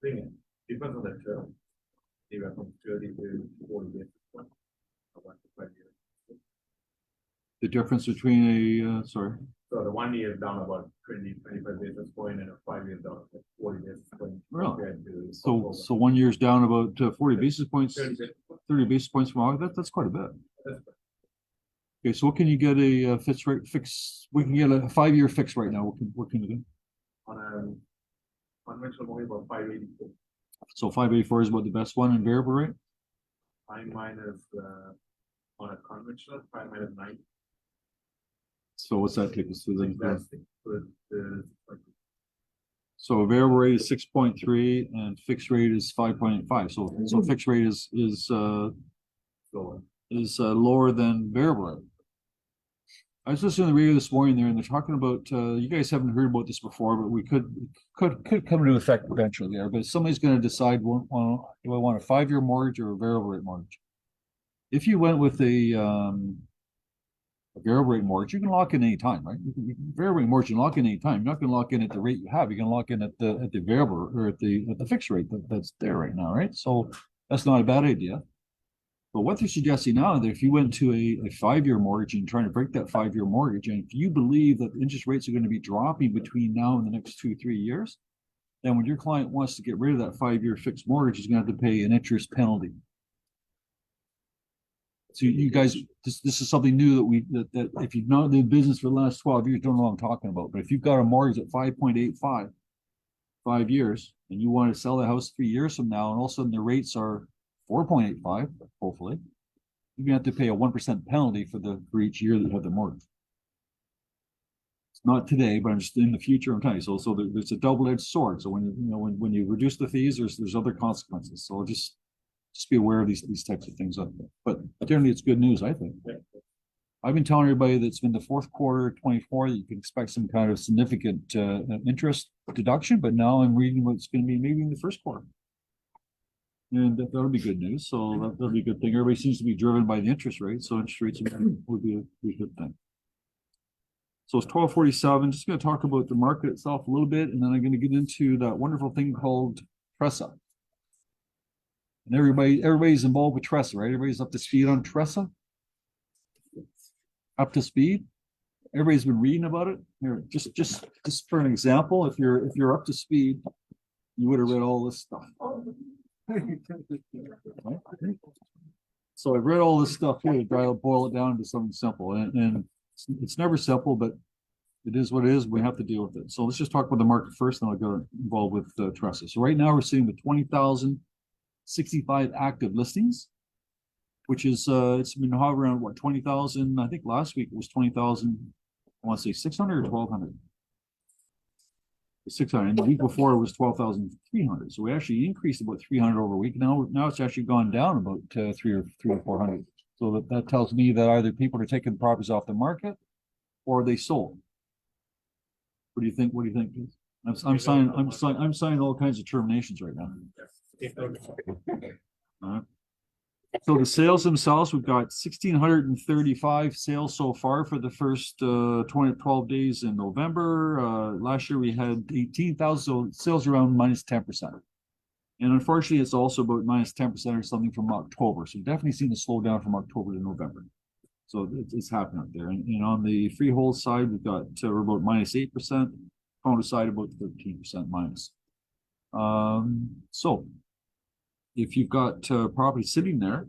thing is, depends on the term. Anywhere from 30 to 40 basis points. 1 to 5 years. The difference between a, sorry. So the 1 year is down about 25 basis point, and a 5 years down like 40 basis point. Really? So 1 year's down about 40 basis points, 30 basis points from August. That's quite a bit. Okay, so what can you get a fixed rate fix? We can get a 5-year fix right now. What can you do? On a conventional mortgage, about 584. So 584 is about the best one in variable rate. 5 minus on a conventional 5 minus 9. So what's that take us to then? So variable rate is 6.3 and fixed rate is 5.85. So fixed rate is lower than variable rate. I was listening to the radio this morning there, and they're talking about you guys haven't heard about this before, but we could come into effect eventually there. But somebody's going to decide, do I want a 5-year mortgage or a variable rate mortgage? If you went with a variable rate mortgage, you can lock in any time, right? Variable rate mortgage, you can lock in any time. You're not going to lock in at the rate you have. You can lock in at the variable or at the fixed rate that's there right now, right? So that's not a bad idea. But what they're suggesting now is that if you went to a 5-year mortgage and trying to break that 5-year mortgage, and if you believe that the interest rates are going to be dropping between now and the next 2-3 years, then when your client wants to get rid of that 5-year fixed mortgage, he's going to have to pay an interest penalty. So you guys, this is something new that if you've not been in business for the last 12 years, don't know what I'm talking about. But if you've got a mortgage at 5.85, 5 years, and you want to sell the house 3 years from now, and all of a sudden the rates are 4.85, hopefully, you're gonna have to pay a 1% penalty for each year that you have the mortgage. It's not today, but I'm just in the future. I'm telling you. So there's a double-edged sword. So when you reduce the fees, there's other consequences. So just be aware of these types of things. But generally, it's good news, I think. I've been telling everybody that it's been the fourth quarter 24 that you can expect some kind of significant interest deduction. But now I'm reading what's going to be maybe in the first quarter. And that'll be good news. So that'll be a good thing. Everybody seems to be driven by the interest rate. So interest rates would be a good thing. So it's 12:47. Just going to talk about the market itself a little bit. And then I'm going to get into that wonderful thing called TRESA. And everybody's involved with TRESA, right? Everybody's up to speed on TRESA. Up to speed. Everybody's been reading about it. Here, just for an example, if you're up to speed, you would have read all this stuff. So I've read all this stuff here to boil it down to something simple, and it's never simple, but it is what it is. We have to deal with it. So let's just talk about the market first, and I'll go involved with TRESA. So right now we're seeing the 20,065 active listings, which is it's been hovering around what 20,000. I think last week it was 20,000. I want to say 600 or 1,200. 600, and the week before it was 12,300. So we actually increased about 300 over a week. Now it's actually gone down about 300 or 400. So that tells me that either people are taking properties off the market or they sold. What do you think? What do you think? I'm signing all kinds of terminations right now. So the sales themselves, we've got 1,635 sales so far for the first 12 days in November. Last year we had 18,000, so sales around minus 10%. And unfortunately, it's also about minus 10% or something from October. So definitely seen a slowdown from October to November. So it's happening out there. And on the freehold side, we've got we're about minus 8%. Condo side about 13% minus. So if you've got property sitting there,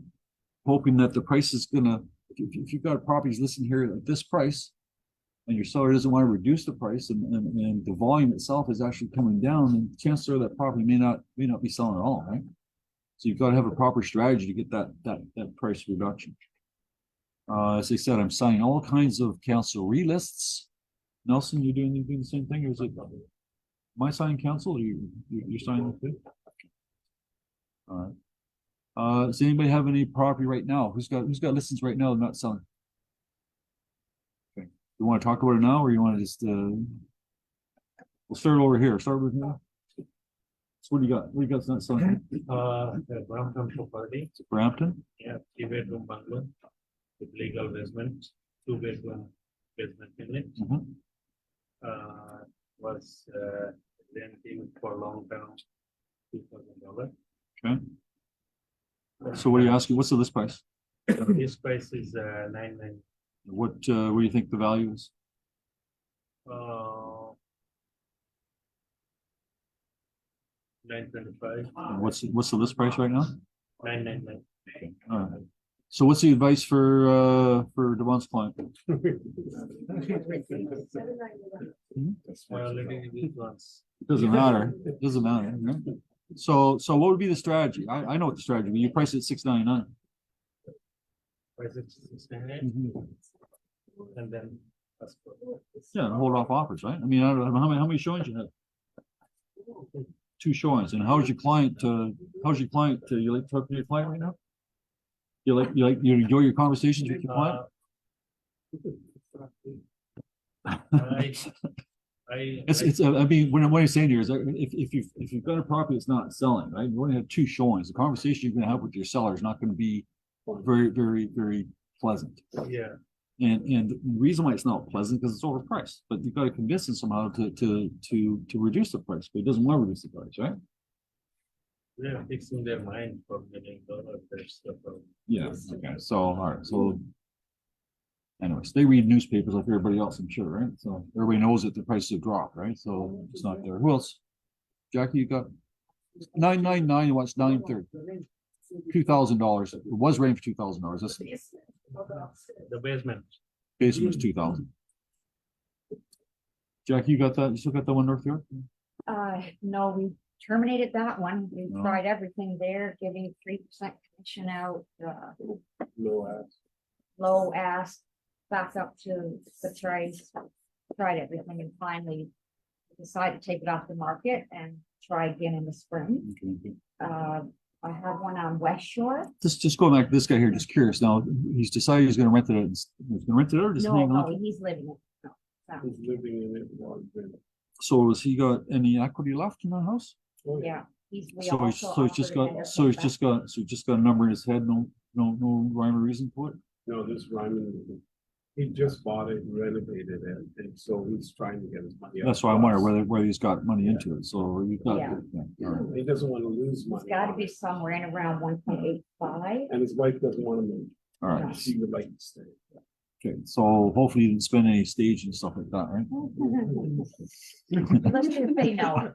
hoping that the price is gonna, if you've got properties listed here at this price, and your seller doesn't want to reduce the price, and the volume itself is actually coming down, then chances are that property may not be selling at all, right? So you've got to have a proper strategy to get that price reduction. As I said, I'm signing all kinds of council relists. Nelson, you're doing the same thing, or is it? Am I signing council? Or you're signing it too? All right. Does anybody have any property right now? Who's got listings right now not selling? Okay. You want to talk about it now, or you want to just we'll start over here. Start with you. So what do you got? What do you got not selling? Brampton property. It's Brampton. Yeah, 3-bedroom bungalow with legal basement, 2-bedroom basement unit. Was renting for long term to Okay. So what are you asking? What's the list price? This price is 990. What do you think the value is? 925. And what's the list price right now? 999. All right. So what's the advice for Devon's client? Living in these ones. It doesn't matter. It doesn't matter. Right? So what would be the strategy? I know what the strategy would be. You price it at $699. Price it 699 and then ask for. Yeah, and hold off offers, right? I mean, I don't know how many showings you have? 2 showings. And how's your client? You like talking to your client right now? You enjoy your conversations with your client? I mean, what I'm saying here is that if you've got a property that's not selling, right? You only have 2 showings. The conversation you're going to have with your seller is not going to be very, very, very pleasant. Yeah. And the reason why it's not pleasant because it's overpriced. But you've got to convince them somehow to reduce the price. But he doesn't want to reduce the price, right? They're fixing their mind for $1 million. There's the problem. Yeah. Okay. So all right. So anyways, they read newspapers like everybody else, I'm sure, right? So everybody knows that the prices have dropped, right? So it's not there. Who else? Jackie, you got 999. You watch 930. $2,000. It was range for $2,000. That's The basement. basement was 2,000. Jackie, you got that? You still got that one North York? No, we terminated that one. We No. tried everything there, giving 3% commission out, low ask, back up to the price. Tried everything and finally decided to take it off the market and try again in the spring. Okay. I have one on West Shore. Just going back to this guy here, just curious. Now he's decided he's going to rent it. He's going to rent it or just No, hang no, on? he's living it. No, So has he got any equity left in that house? yeah, we So also he's just offered got an just got a number in his head. No rhyme or reason for it. No, this Ryman, he just bought it and renovated it, and so he's trying to get his money out. That's why I'm wondering whether he's got money into it. So you got Yeah. all right. He doesn't want to lose It's money. gotta be somewhere in around 1.85. And his wife doesn't want to move. All right. She would like to stay. Okay. So hopefully you didn't spend any stage and stuff like that, right? Let's just say no.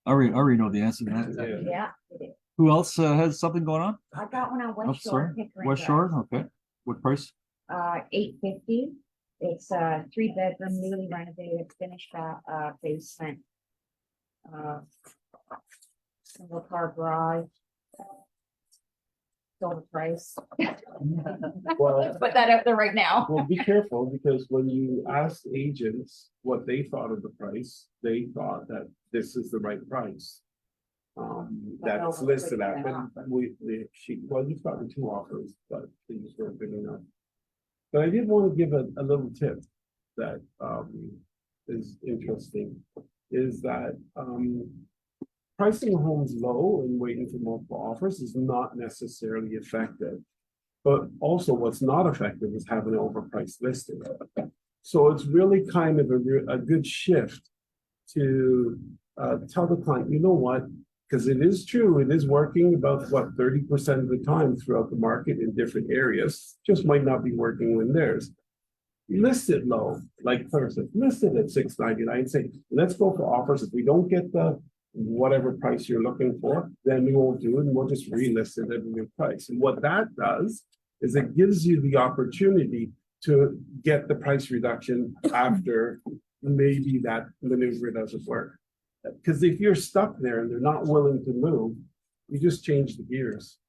I already know the answer to that. Yeah. Yeah, it is. Who else has something going on? I got one on Oh, West Shore. sorry. Pickering West Drive. Shore. Okay. What price? $850. It's a 3-bedroom, newly renovated, finished basement. Single car garage. Still the price. Well, Put that out there right now. well, be careful, because when you ask agents what they thought of the price, they thought that this is the right price. That's listed at, but you've gotten 2 offers, but these weren't big enough. But I did want to give a little tip that is interesting, is that pricing homes low and waiting for multiple offers is not necessarily effective. But also what's not effective is having an overpriced listing. So it's really kind of a good shift to tell the client, you know what? Because it is true, it is working about 30% of the time throughout the market in different areas, just might not be working when theirs. List it low, like Claire said, list it at $699, say, let's go for offers. If we don't get the whatever price you're looking for, then we won't do it and we'll just relist it at a new price. And what that does is it gives you the opportunity to get the price reduction after maybe that maneuver doesn't work. Because if you're stuck there and they're not willing to move, you just change the gears,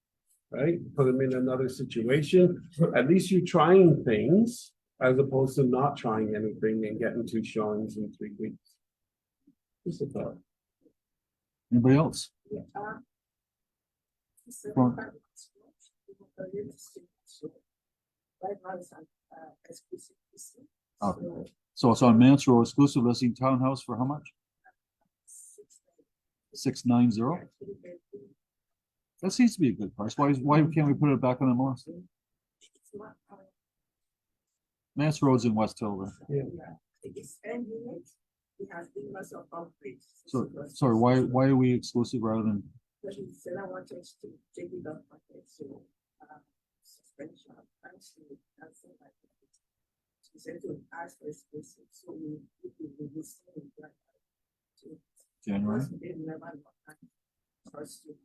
right? Put them in another situation. At least you're trying things as opposed to not trying anything and getting 2 showings in 3 weeks. Just a thought. Anybody else? Okay. So it's on Mance Road, exclusive listing townhouse for how much? 690. That seems to be a good price. Why can't we put it back on the list? Mance Road's in West Hill. Yeah. So sorry, why are we exclusive rather than? But he said I wanted to take it off my head, so, suspension, actually, that's it. He said to ask for space, so we will be seeing that. January. They never know. Trust you.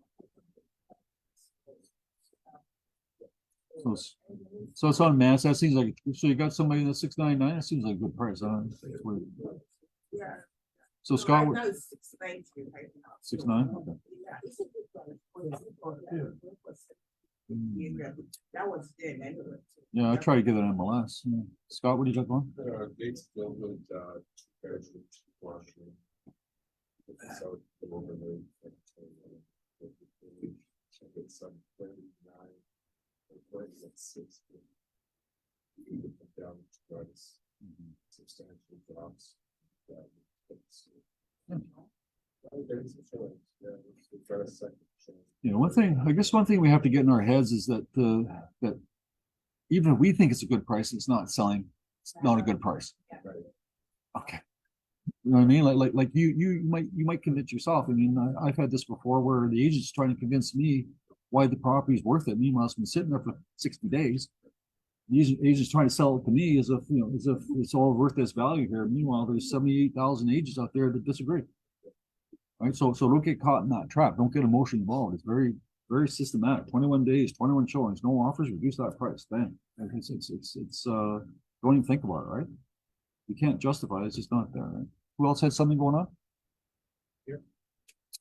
So it's on mass, that seems like, so you got somebody in the 699, that seems like a good price, Yeah. So Scott, Right now it's 690 right now. 6.9? Okay. Yeah, it's a good one. Yeah, that was then anyway. Yeah, I try to get it on MLS. Yeah. Scott, what do you got going? Gates filled with, two washroom. So, the overlay. It's some 39. At 60. Down price. Substantial drops. You know, one thing, I guess one thing we have to get in our heads is that that even if we think it's a good price, it's not selling, it's not a good price. Okay. You know what I mean? Like you might convince yourself. I mean, I've had this before where the agent's trying to convince me why the property is worth it. Meanwhile, it's been sitting there for 60 days. The agent's trying to sell it to me as if, you know, as if it's all worth its value here. Meanwhile, there's 78,000 agents out there that disagree. Right? So don't get caught in that trap. Don't get emotionally involved. It's very, very systematic. 21 days, 21 showings, no offers, reduce that price. Bang. Don't even think about it, right? You can't justify it, it's just not there, right? Who else had something going on?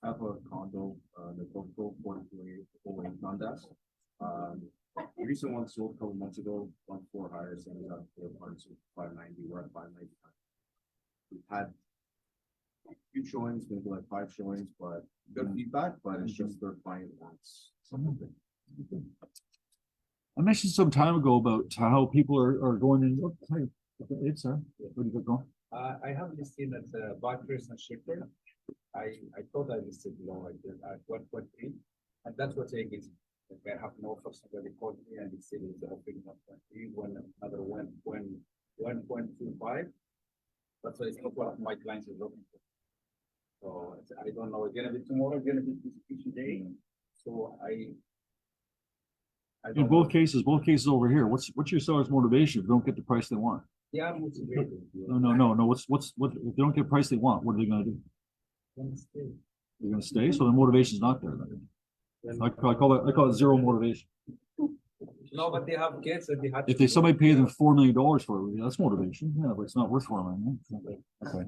I have a condo, the Brokerage 4208 Dundas. The recent one sold a couple months ago, 1 4 hires, and we got 4 parts of 590. We're at 599. We've had a few showings, maybe like 5 showings, but good feedback, but it's just their client wants something. I mentioned some time ago about how people are going in. Oh, hi. It's what do you got going? I have listed as a buyers and shipper. I thought I listed low, I did at 1.3, and that's what I get. Like I have no offer, somebody called me and they said it's offering 1.3, when another 1.25. That's what it's what one of my clients is looking for. So I don't know, it's gonna be tomorrow, it's gonna be this day. So I In don't both know. cases over here. What's your seller's motivation if they don't get the price they want? Yeah, I'm motivated. No. What if they don't get the price they want? What are they going to do? They're going to stay. So the motivation's not there. Then. I call it zero motivation. No, but they have kids and they have. If somebody paid them $4 million for it, that's motivation. Yeah, but it's not worth $4 million. Okay.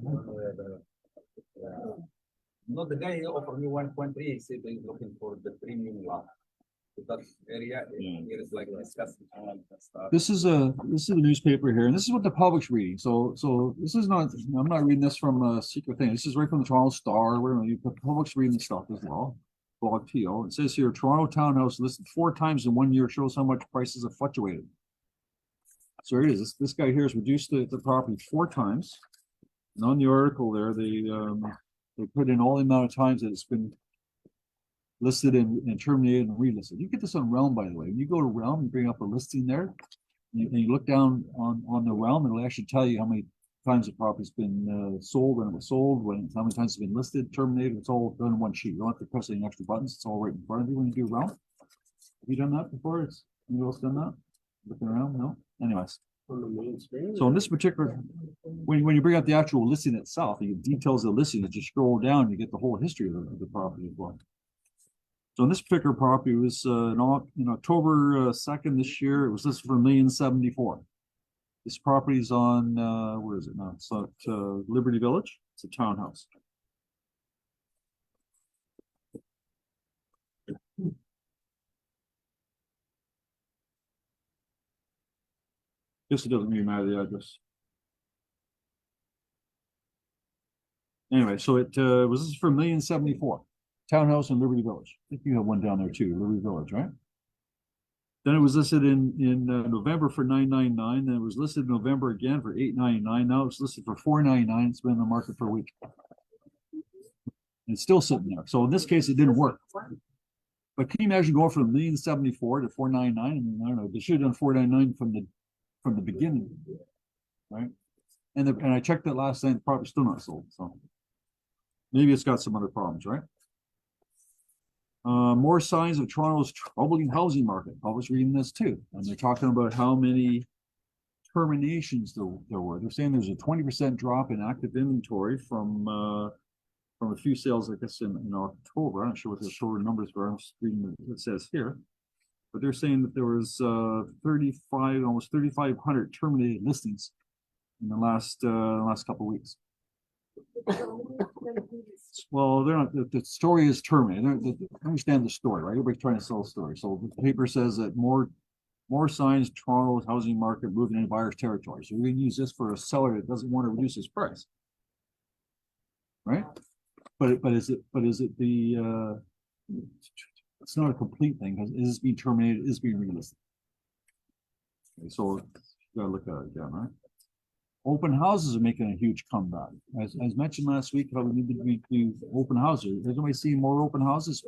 No, the guy offered me 1.3. He said he's looking for the premium lot. That area here is like discussing and stuff. This is a newspaper here, and this is what the public's reading. So this is not. I'm not reading this from a secret thing. This is right from the Toronto Star. Where the public's reading stuff as well. Blog TO. It says here, Toronto townhouse listed 4 times in 1 year, shows how much prices have fluctuated. So here it is. This guy here has reduced the property 4 times. And on the article there, they put in all the amount of times that it's been listed and terminated and relisted. You get this on Realm, by the way. When you go to Realm, you bring up a listing there, and you look down on the Realm, it'll actually tell you how many times the property's been sold, when it was sold, how many times it's been listed, terminated. It's all done in one sheet. You don't have to press any extra buttons. It's all right in front of you when you do Realm. Have you done that before? Anybody else done that? Looking around? No? Anyways. On the main screen. So in this particular, when you bring up the actual listing itself, you get details of the listing. As you scroll down, you get the whole history of the property as well. So in this particular property was in October 2nd this year, it was listed for $1,074,000. This property is on where is it now? It's at Liberty Village. It's a townhouse. Guess it doesn't really matter the address. Anyway, so it was this for $1,074,000. Townhouse in Liberty Village. I think you have one down there too, Liberty Village, right? Then it was listed in November for $999. Then it was listed in November again for $899. Now it's listed for $499. It's been in the market for a week. It's still sitting there. So in this case, it didn't work. But can you imagine going from $1,074,000 to $499? I mean, I don't know. They should have done $499 from the beginning, right? And I checked that last night. The property's still not sold. So maybe it's got some other problems, right? More signs of Toronto's troubling housing market. I was reading this too, and they're talking about how many terminations there were. They're saying there's a 20% drop in active inventory from a few sales, I guess, in October. I'm not sure what the October numbers were. I'm just reading what it says here. But they're saying that there was 35, almost 3,500 terminated listings in the last couple of weeks. Well, they're not, the story is terminated. They understand the story, right? Everybody's trying to sell a story. So the paper says that more signs Toronto's housing market moving into buyer's territory. So we're gonna use this for a seller that doesn't want to reduce his price. Right? But is it the it's not a complete thing, because it is being terminated, it is being relisted. Okay, so you gotta look at it again, right? Open houses are making a huge comeback. As mentioned last week, how we need to do open houses. There's nobody seeing more open houses,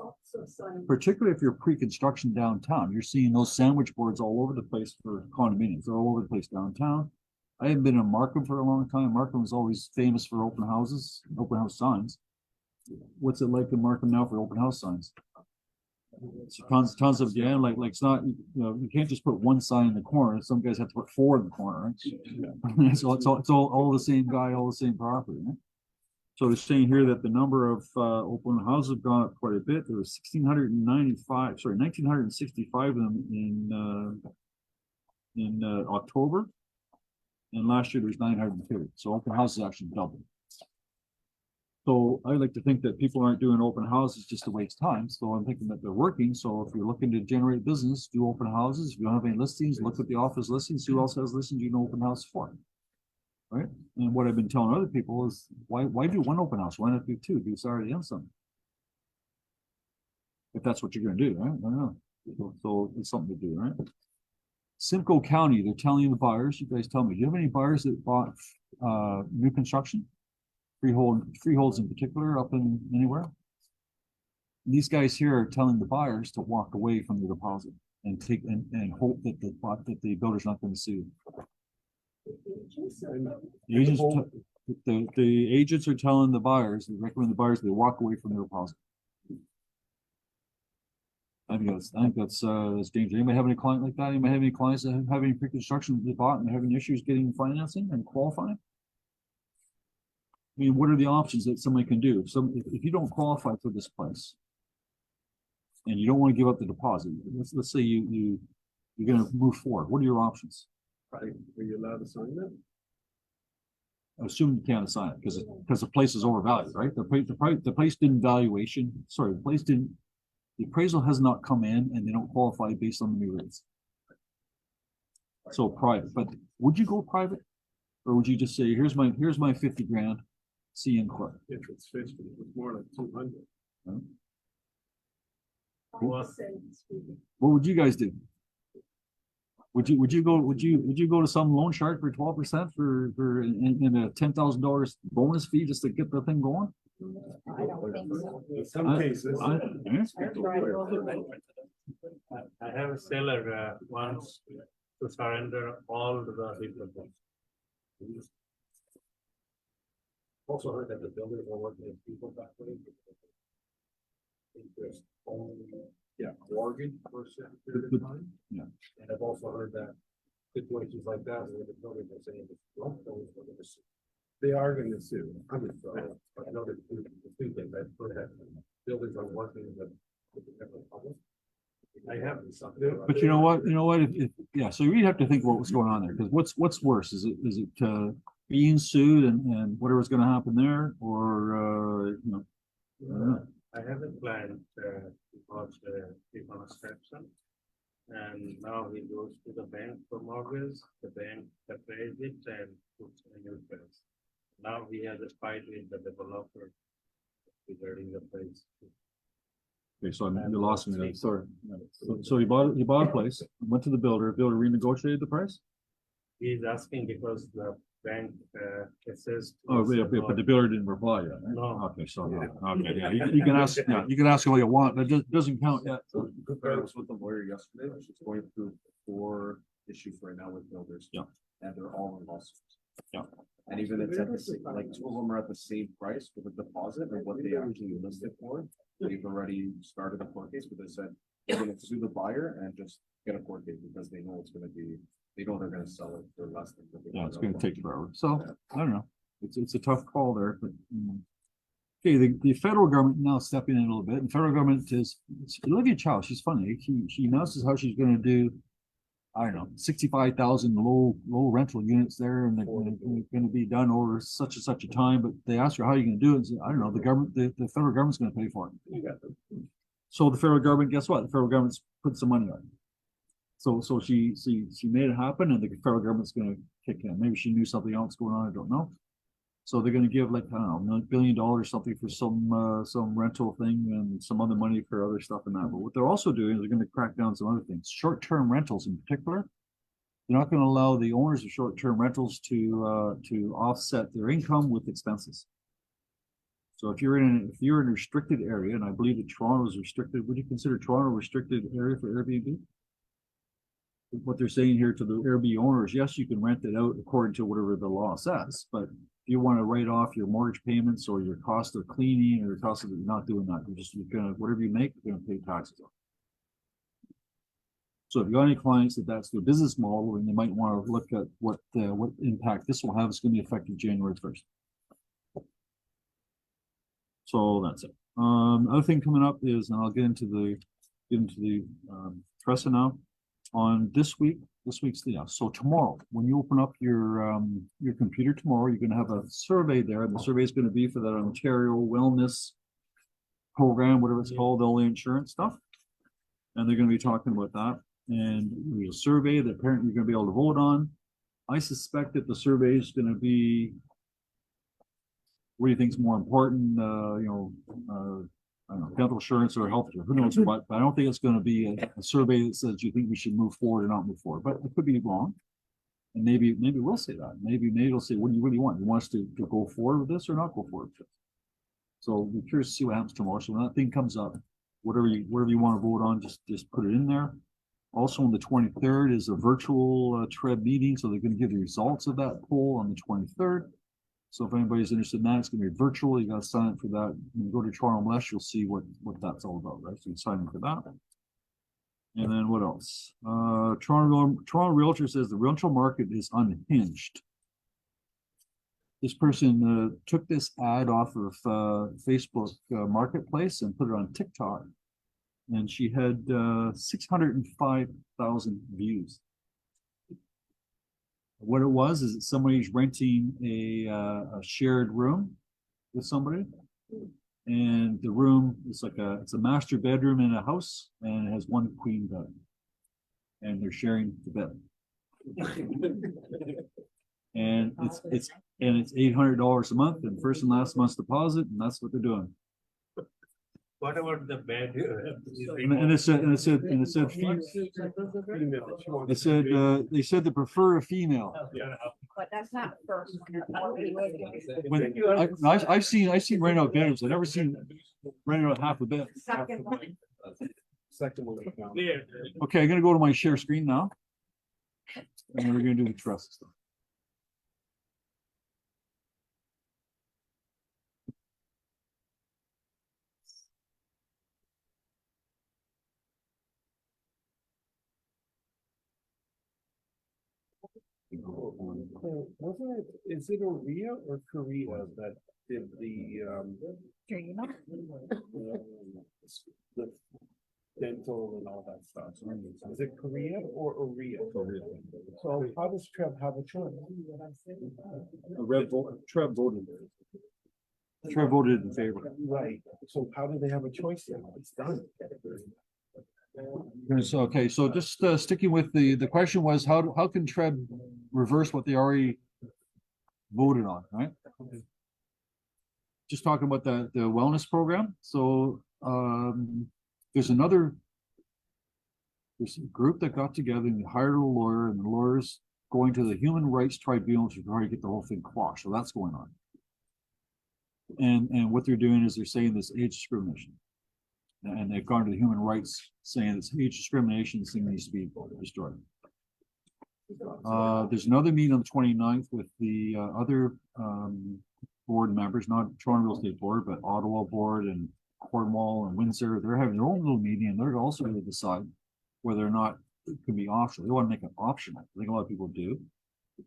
particularly if you're pre-construction downtown. You're seeing those sandwich boards all over the place for condominiums. They're all over the place downtown. I haven't been in Markham for a long time. Markham is always famous for open houses, open house signs. What's it like in Markham now for open house signs? So tons of, yeah, like it's not, you know, you can't just put one sign in the corner. Some guys have to put 4 in the corner, right? So it's all the same guy, all the same property, right? So they're saying here that the number of open houses have gone up quite a bit. There was 1,965 of them in October, and last year there was 930. So open houses actually doubled. So I like to think that people aren't doing open houses just to waste time. So I'm thinking that they're working. So if you're looking to generate business, do open houses. If you don't have any listings, look at the office listings. Who else has listings you can open house for? Right. And what I've been telling other people is why do one open house? Why not do 2? Do Saturday and Sunday? If that's what you're going to do, right? I don't know. So it's something to do, right? Simcoe County, they're telling the buyers. You guys tell me. Do you have any buyers that bought new construction? Freeholds in particular, up in anywhere. These guys here are telling the buyers to walk away from the deposit and take and hope that the builder's not going to sue. The agents are telling the buyers, they recommend the buyers they walk away from the deposit. I think that's dangerous. Anybody have any client like that? Anybody have any clients that have any pre-construction they bought and having issues getting financing and qualifying? I mean, what are the options that somebody can do? So if you don't qualify for this place and you don't want to give up the deposit, let's say you're going to move forward. What are your options? Right, are you allowed to sign that? I assume you can't assign it because the place is overvalued, right? The place didn't valuation. Sorry, the appraisal has not come in and they don't qualify based on the new rates. So private, but would you go private, or would you just say, here's my 50 grand, see you in court? If it's 50, it's more like 200. Huh? What? What would you guys do? Would you go to some loan shark for 12% for in a $10,000 bonus fee just to get the thing going? I don't think so. In some cases. I have a seller wants to surrender all the people. Also heard that the builders are working with people that way. There's only mortgage for a certain period of time. Yeah. And I've also heard that situations like that where the builders are saying it's wrong, builders are gonna sue. They are going to sue. I mean, so I know that the two things I've heard that builders are working with the general public. I have something. But you know what? Yeah. So you have to think about what's going on there, because what's worse? Is it being sued and whatever's going to happen there, or you know? I don't know. I have a client because he's on a section, and now he goes to the bank for mortgage. The bank appraised it and puts a new price. Now he has a fight with the developer regarding the price. Okay, so you lost me there. Sorry. So you bought a place, went to the builder renegotiated the price? He's asking because the bank assessed. Oh, yeah, but the builder didn't reply yet, right? No. Okay, so, okay, yeah, you can ask, you can ask all you want, but it doesn't count yet. So I was with the lawyer yesterday, she's going through 4 issues right now with builders. Yeah. And they're all in lawsuits. Yeah. And even it's at the same, like 2 of them are at the same price for the deposit or what they actually listed for. they've already started a court case, but they said they're gonna sue the buyer and just get a court case because they know it's gonna be, they know they're gonna sell it for less than. what they Yeah, it's want. gonna take forever. So, I don't know. It's a tough call there, but. Okay, the federal government now stepping in a little bit, and federal government is, it's Olivia Chow, she's funny. She announces how she's gonna do, I don't know, 65,000 low rental units there, and they're gonna be done over such and such a time, but they ask her, how are you gonna do it? And she said, I don't know, the government, the federal government's gonna pay for it. So the federal government, guess what? The federal government's put some money on it. So she made it happen, and the federal government's gonna kick in. Maybe she knew something else going on, I don't know. So they're gonna give like, I don't know, $1 billion something for some rental thing and some other money for other stuff and that. But what they're also doing is they're gonna crack down some other things, short-term rentals in particular. They're not gonna allow the owners of short-term rentals to offset their income with expenses. So if you're in a restricted area, and I believe that Toronto is restricted, would you consider Toronto a restricted area for Airbnb? What they're saying here to the Airbnb owners, yes, you can rent it out according to whatever the law says, but if you want to write off your mortgage payments or your cost of cleaning or your cost of, you're not doing that. You're gonna, whatever you make, you're gonna pay taxes on. So if you got any clients that's their business model, and you might want to look at what impact this will have. It's gonna be effective January 1st. So that's it. Other thing coming up is, and I'll get into the TRESA now. On this week's, yeah, so tomorrow, when you open up your computer tomorrow, you're gonna have a survey there, and the survey is gonna be for that Ontario Wellness Program, whatever it's called, all the insurance stuff. And they're gonna be talking about that, and your survey that apparently you're gonna be able to vote on. I suspect that the survey is gonna be, what do you think is more important, I don't know, dental insurance or health care, who knows what, but I don't think it's gonna be a survey that says you think we should move forward or not move forward, but it could be wrong. And maybe we'll say that. Maybe it'll say, what do you really want? You want us to go forward with this or not go forward with this? So we're curious to see what happens tomorrow. So when that thing comes up, whatever you want to vote on, just put it in there. Also on the 23rd is a virtual TREB meeting, so they're gonna give the results of that poll on the 23rd. So if anybody's interested in that, it's gonna be virtual. You gotta sign up for that. When you go to Toronto Less, you'll see what that's all about, right? So you can sign up for that. And then what else? Toronto Realtor says the rental market is unhinged. This person took this ad off of Facebook Marketplace and put it on TikTok, and she had 605,000 views. What it was is that somebody's renting a shared room with somebody, and the room is like it's a master bedroom in a house, and it has one queen bed, and they're sharing the bed. And it's $800 a month, and first and last month's deposit, and that's what they're doing. What about the bed? They said they prefer a female. But that's not the first When, one. I've seen rented out bedrooms. I've never seen rented out half a bed. Second one. Second one. Okay, I'm gonna go to my share screen now. And we're gonna do the trust stuff. Wasn't it, is it Korea or Korea that did the the dental and all that stuff? Is it Korea or Korea? So how does TREB have a choice? Trev voted. Trev voted in favor. Right, so how do they have a choice now? It's done. So, okay, so just sticking with the question was, how can Trev reverse what they already voted on, right? Just talking about the wellness program. So there's a group that got together and hired a lawyer, and the lawyer's going to the human rights tribunal to try to get the whole thing quashed. So that's going on. And what they're doing is they're saying this age discrimination. And they've gone to the human rights saying this age discrimination thing needs to be destroyed. There's another meeting on the 29th with the other board members, not Toronto Real Estate Board, but Ottawa Board and Cornwall and Windsor, they're having their own little meeting and they're also gonna decide whether or not it can be optional. They want to make it optional. I think a lot of people do.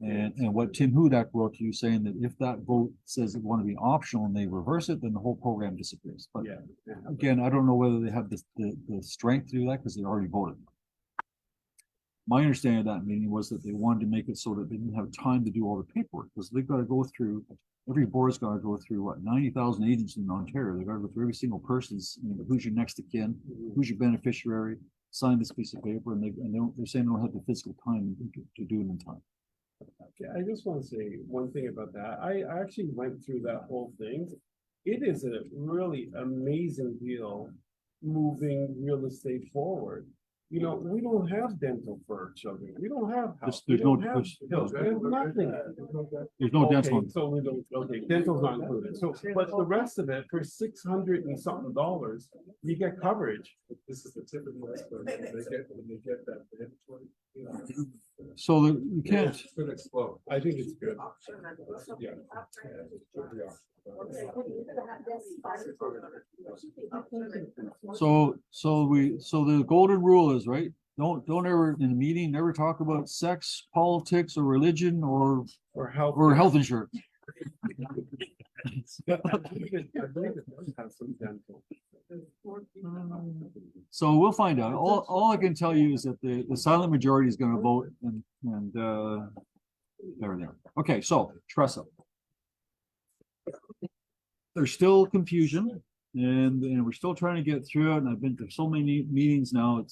And what Tim Hudak wrote to you saying that if that vote says it want to be optional and they reverse it, then the whole program disappears. But Yeah. again, I don't know whether they have the strength to do that because they already voted. My understanding of that meeting was that they wanted to make it so that they didn't have time to do all the paperwork because they've got to go through, every board's got to go through what, 90,000 agents in Ontario. They've got to go through every single person's, you know, who's your next of kin, who's your beneficiary, sign this piece of paper, and they're saying they don't have the physical time to do it in time. Yeah, I just want to say one thing about that. I actually went through that whole thing. It is a really amazing deal moving real estate forward. You know, we don't have dental for our children. We don't have. There's no- there's nothing. There's no dental. Okay, so we don't, okay, dental's not included. So, but the rest of it, for $600 and something, you get coverage. This is the tip of the iceberg. When they get that mandatory, you know, So that you can't, it's gonna explode. I think it's good. Yeah. so the golden rule is, right? Don't ever in a meeting, never talk about sex, politics, or religion, or health insurance. I believe it does have some dental. So we'll find out. All I can tell you is that the silent majority is gonna vote and there we are. Okay, so TRESA. There's still confusion and we're still trying to get through it. And I've been to so many meetings now.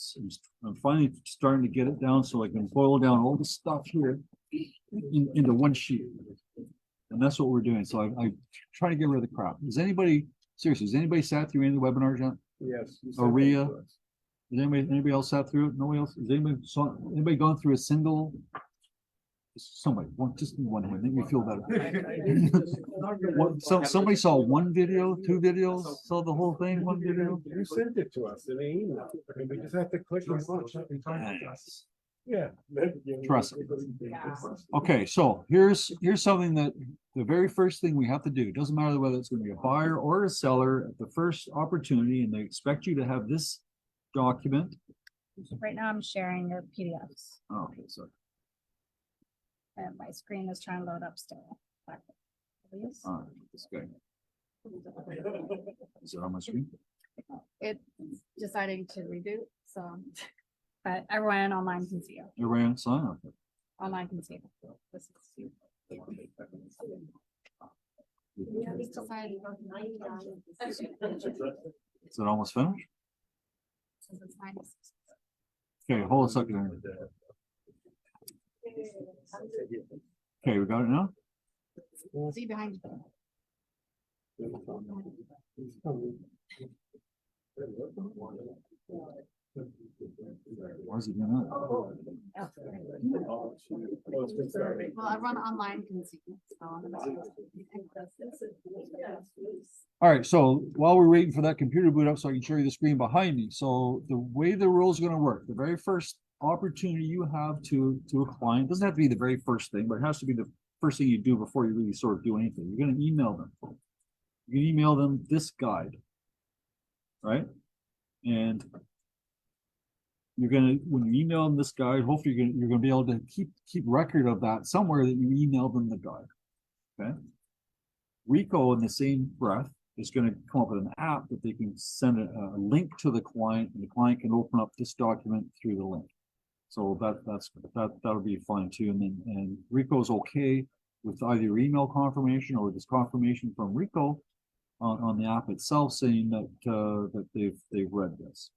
I'm finally starting to get it down so I can boil down all the stuff here into one sheet. And that's what we're doing. So I'm trying to get rid of the crap. Has anybody sat through any of the webinars yet? Yes. you said Aria. that to us. Has anybody else sat through it? Nobody else? Has anybody gone through a single? Somebody, just one hand, make me feel better. Somebody saw one video, two videos, saw the whole thing, one video? You sent it to us in an email. I mean, we just have to click on it. Yeah. Trust me. Okay, so here's something that the very first thing we have to do, doesn't matter whether it's going to be a buyer or a seller, at the first opportunity, and they expect you to have this document. Right now I'm sharing your PDFs Okay, so, and my screen is trying to load up still. Please. this guy. Is it on my screen? It's deciding to reboot, so, but everyone online can see it. You ran sign up. Online can see it. This is- It's decided to go to 99. Is it almost finished? Since it's 96. Okay, hold a second. Okay, we got it now? See behind you. Why is it doing that? Well, everyone online can see. it, so. All right, so while we're waiting for that computer boot up so I can show you the screen behind me. So the way the rules are gonna work, the very first opportunity you have to a client, doesn't have to be the very first thing, but it has to be the first thing you do before you really sort of do anything. You're gonna email them. You can email them this guide. Right? And you're gonna, when you email them this guide, hopefully you're gonna be able to keep record of that somewhere that you emailed them the guide. Okay. Rico in the same breath is going to come up with an app that they can send a link to the client, and the client can open up this document through the link. So that'll be fine too. And Rico's okay with either your email confirmation or this confirmation from Rico on the app itself saying that they've read this.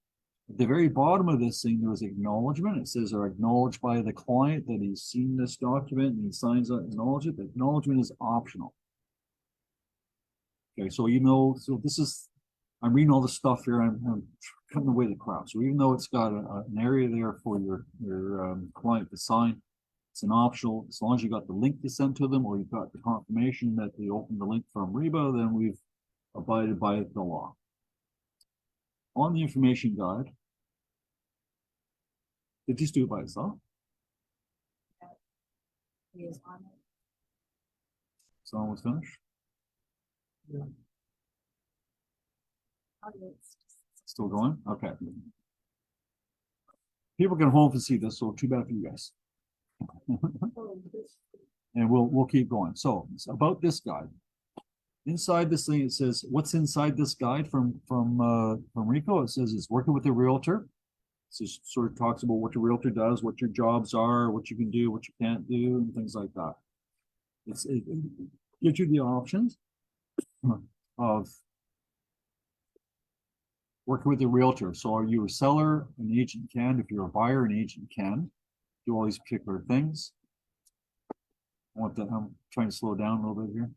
At the very bottom of this thing, there is acknowledgement. It says are acknowledged by the client that he's seen this document and he signs that acknowledge it. The acknowledgement is optional. Okay, so so this is, I'm reading all the stuff here. I'm cutting away the crap. So even though it's got an area there for your client to sign, it's an optional. As long as you got the link to send to them or you've got the confirmation that they opened the link from Reba, then we've abided by the law. On the information guide, it just do it by itself. Use on it. It's almost finished. Yeah. Still going? Okay. People can home to see this, so too bad for you guys. And we'll keep going. So it's about this guide. Inside this thing, it says, what's inside this guide from Rico? It says it's working with a realtor. So it sort of talks about what your realtor does, what your jobs are, what you can do, what you can't do, and things like that. It gives you the options of working with a realtor. So are you a seller? An agent can. If you're a buyer, an agent can do all these particular things. I'm trying to slow down a little bit here.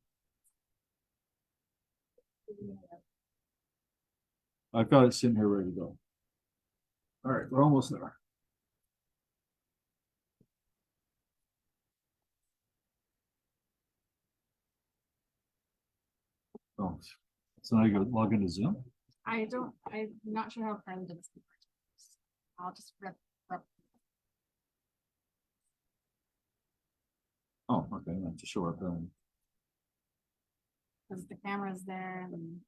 I've got it sitting here ready to go. All right, we're almost there. Oh, so now you go log into Zoom. I'm not sure how friend it's. I'll just rip. Oh, okay, then to show up. Because the camera's there and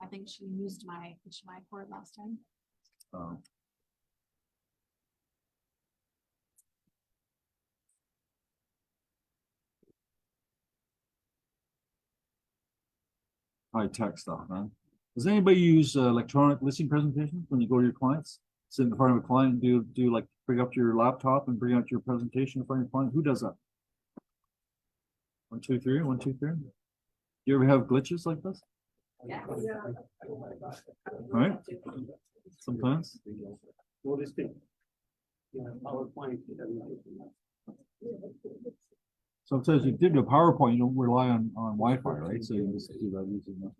I think she used my HDMI cord last time. High tech stuff, man. Does anybody use electronic listing presentations when you go to your clients? Sit in front of a client and do like bring up your laptop and bring out your presentation in front of your client? Who does that? 1, 2, 3, 1, 2, 3. Do you ever have glitches like this? Yeah. Right? Sometimes. Sometimes you did a PowerPoint, you don't rely on Wi-Fi, right? So you just do that using that.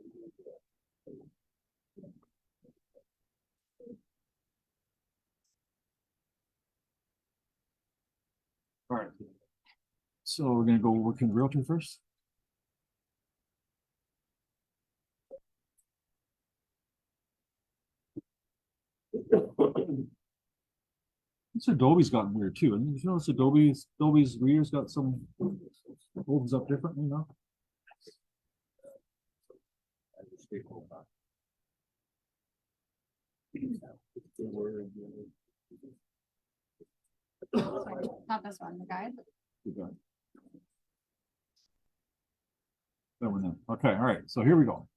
All right. So we're gonna go work in realtor first. This Adobe's gotten weird too. And you notice Adobe's readers got some opens up differently now. Sorry, not this one, the guide. That one then. Okay, all right. So here we go.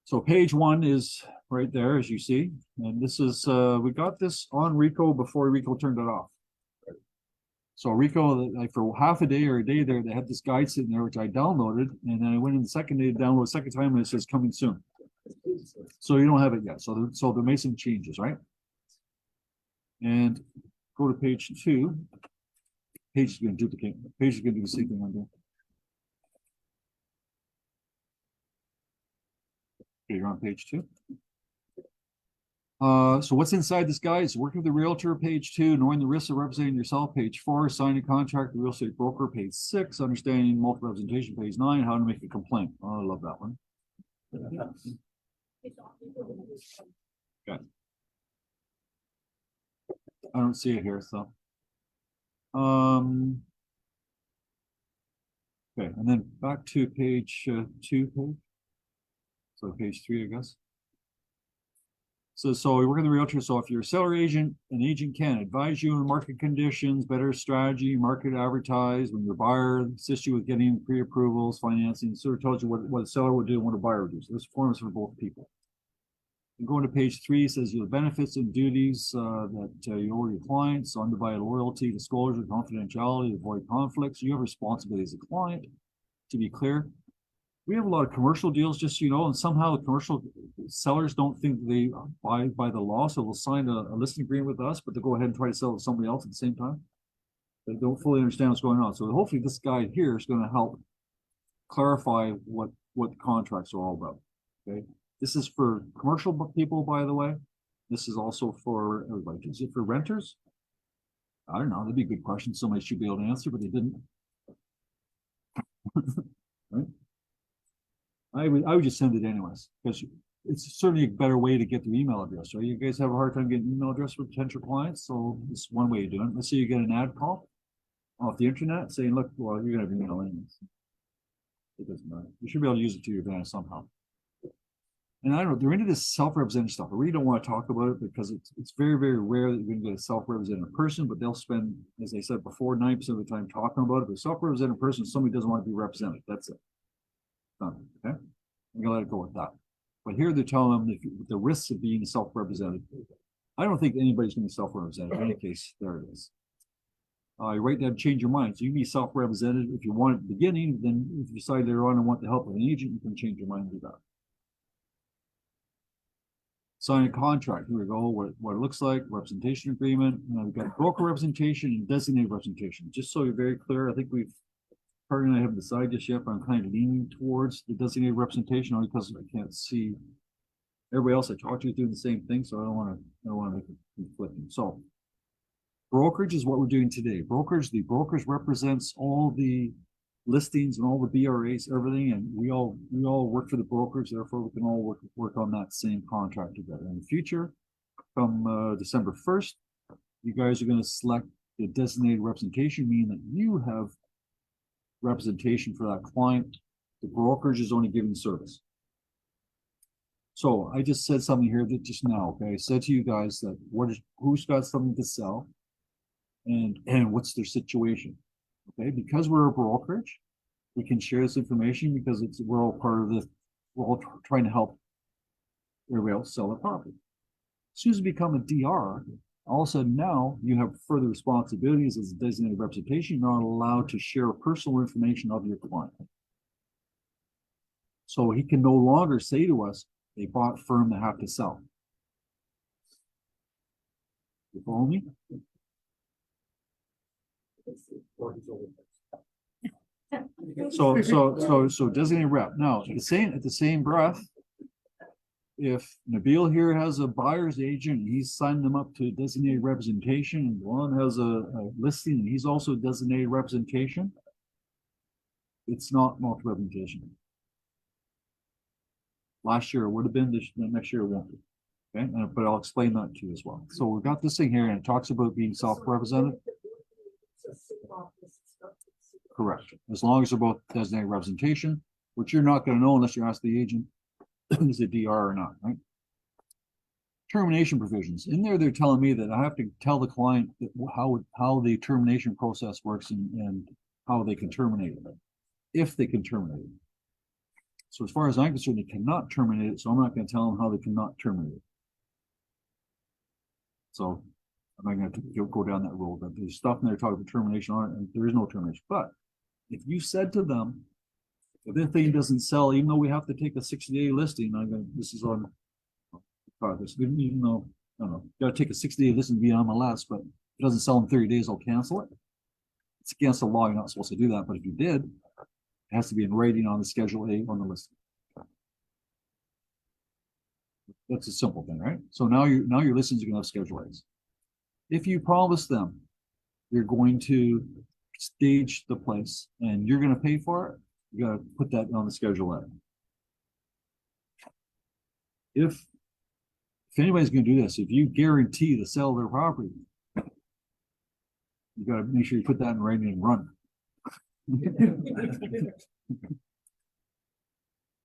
So page 1 is right there, as you see. And this is we got this on Rico before Rico turned it off. So Rico, like for half a day or a day there, they had this guide sitting there, which I downloaded, and then I went in the second day to download the second time, and it says coming soon. So you don't have it yet. So there may some changes, right? And go to page 2. Page is going to duplicate. Page is going to do the same thing I'm doing. Okay, you're on page 2. So what's inside this guide is working with the realtor, page 2, knowing the risks of representing yourself, page 4, signing a contract with a real estate broker, page 6, understanding multiple representation, page 9, how to make a complaint. Oh, I love that one. Okay. I don't see it here, so. Okay, and then back to page 2 page. So page 3, I guess. So we work in the realtor. So if you're a seller agent, an agent can advise you on market conditions, better strategy, market advertise. When your buyer assists you with getting pre-approvals, financing, sort of tells you what a seller would do and what a buyer would do. So this form is for both people. And going to page 3, it says your benefits and duties that you owe your clients, so undivided loyalty, disclosure, confidentiality, avoid conflicts. You have responsibility as a client. To be clear, we have a lot of commercial deals, just so you know, and somehow the commercial sellers don't think they buy by the law, so they'll sign a listing agreement with us, but they'll go ahead and try to sell it to somebody else at the same time. They don't fully understand what's going on. So hopefully this guide here is going to help clarify what the contracts are all about. Okay, this is for commercial people, by the way. This is also for everybody. Is it for renters? I don't know. That'd be a good question. Somebody should be able to answer, but they didn't. Right? I would just send it anyways, because it's certainly a better way to get their email address. Right? You guys have a hard time getting email address for potential clients, so it's one way of doing it. Let's say you get an ad call off the internet saying, "Look, well, you're gonna be emailing this." It doesn't matter. You should be able to use it to your advantage somehow. And I don't know, they're into this self-represented stuff. I really don't want to talk about it because it's very, very rare that you're gonna get a self-represented person, but they'll spend, as I said before, 90% of the time talking about it. But a self-represented person, somebody doesn't want to be represented. That's it. Done. Okay. I'm gonna let it go with that. But here they're telling them the risks of being self-represented. I don't think anybody's gonna be self-represented. In any case, there it is. You're right to have change your mind. So you can be self-represented if you want at the beginning, then if you decide later on and want the help of an agent, you can change your mind and do that. Sign a contract. Here we go. What it looks like, representation agreement. We've got broker representation and designated representation. Just so you're very clear, I think Percy and I haven't decided just yet, but I'm kind of leaning towards the designated representation only because I can't see everybody else I talk to is doing the same thing, so I don't want to make it conflicting. So brokerage is what we're doing today. The brokerage represents all the listings and all the BRAs, everything, and we all work for the brokerage, therefore we can all work on that same contract together. In the future, from December 1st, you guys are going to select the designated representation, meaning that you have representation for that client. The brokerage is only giving service. So I just said something here that just now, okay? I said to you guys that who's got something to sell and what's their situation. Okay, because we're a brokerage, we can share this information because we're all part of we're all trying to help everybody else sell their property. As soon as you become a DR, all of a sudden now you have further responsibilities as a designated representation. You're not allowed to share personal information of your client. So he can no longer say to us, they bought firm that have to sell. You follow me? So designated rep. Now, at the same breath, if Nabil here has a buyer's agent, he's signed them up to designated representation, and Juan has a listing, and he's also designated representation, it's not multi-representation. Last year it would have been, next year it won't be. Okay, but I'll explain that to you as well. So we've got this thing here, and it talks about being self-represented. Correct. As long as they're both designated representation, which you're not going to know unless you ask the agent is it DR or not, right? Termination provisions. In there, they're telling me that I have to tell the client that how the termination process works and how they can terminate it, if they can terminate it. So as far as I'm concerned, they cannot terminate it, so I'm not going to tell them how they cannot terminate it. So I'm not going to go down that road, but there's stuff in there talking about termination on it, and there is no termination. But if you said to them, if this thing doesn't sell, even though we have to take a 60-day listing, this is on this, even though, I don't know, you got to take a 60-day listing to be on MLS, but if it doesn't sell in 30 days, I'll cancel it. It's against the law, you're not supposed to do that, but if you did, it has to be in writing on the Schedule A on the listing. That's a simple thing, right? So now your listings are going to have Schedule A's. If you promise them you're going to stage the place and you're going to pay for it, you got to put that on the Schedule A. If anybody's going to do this, if you guarantee the sale of their property, you got to make sure you put that in writing and run.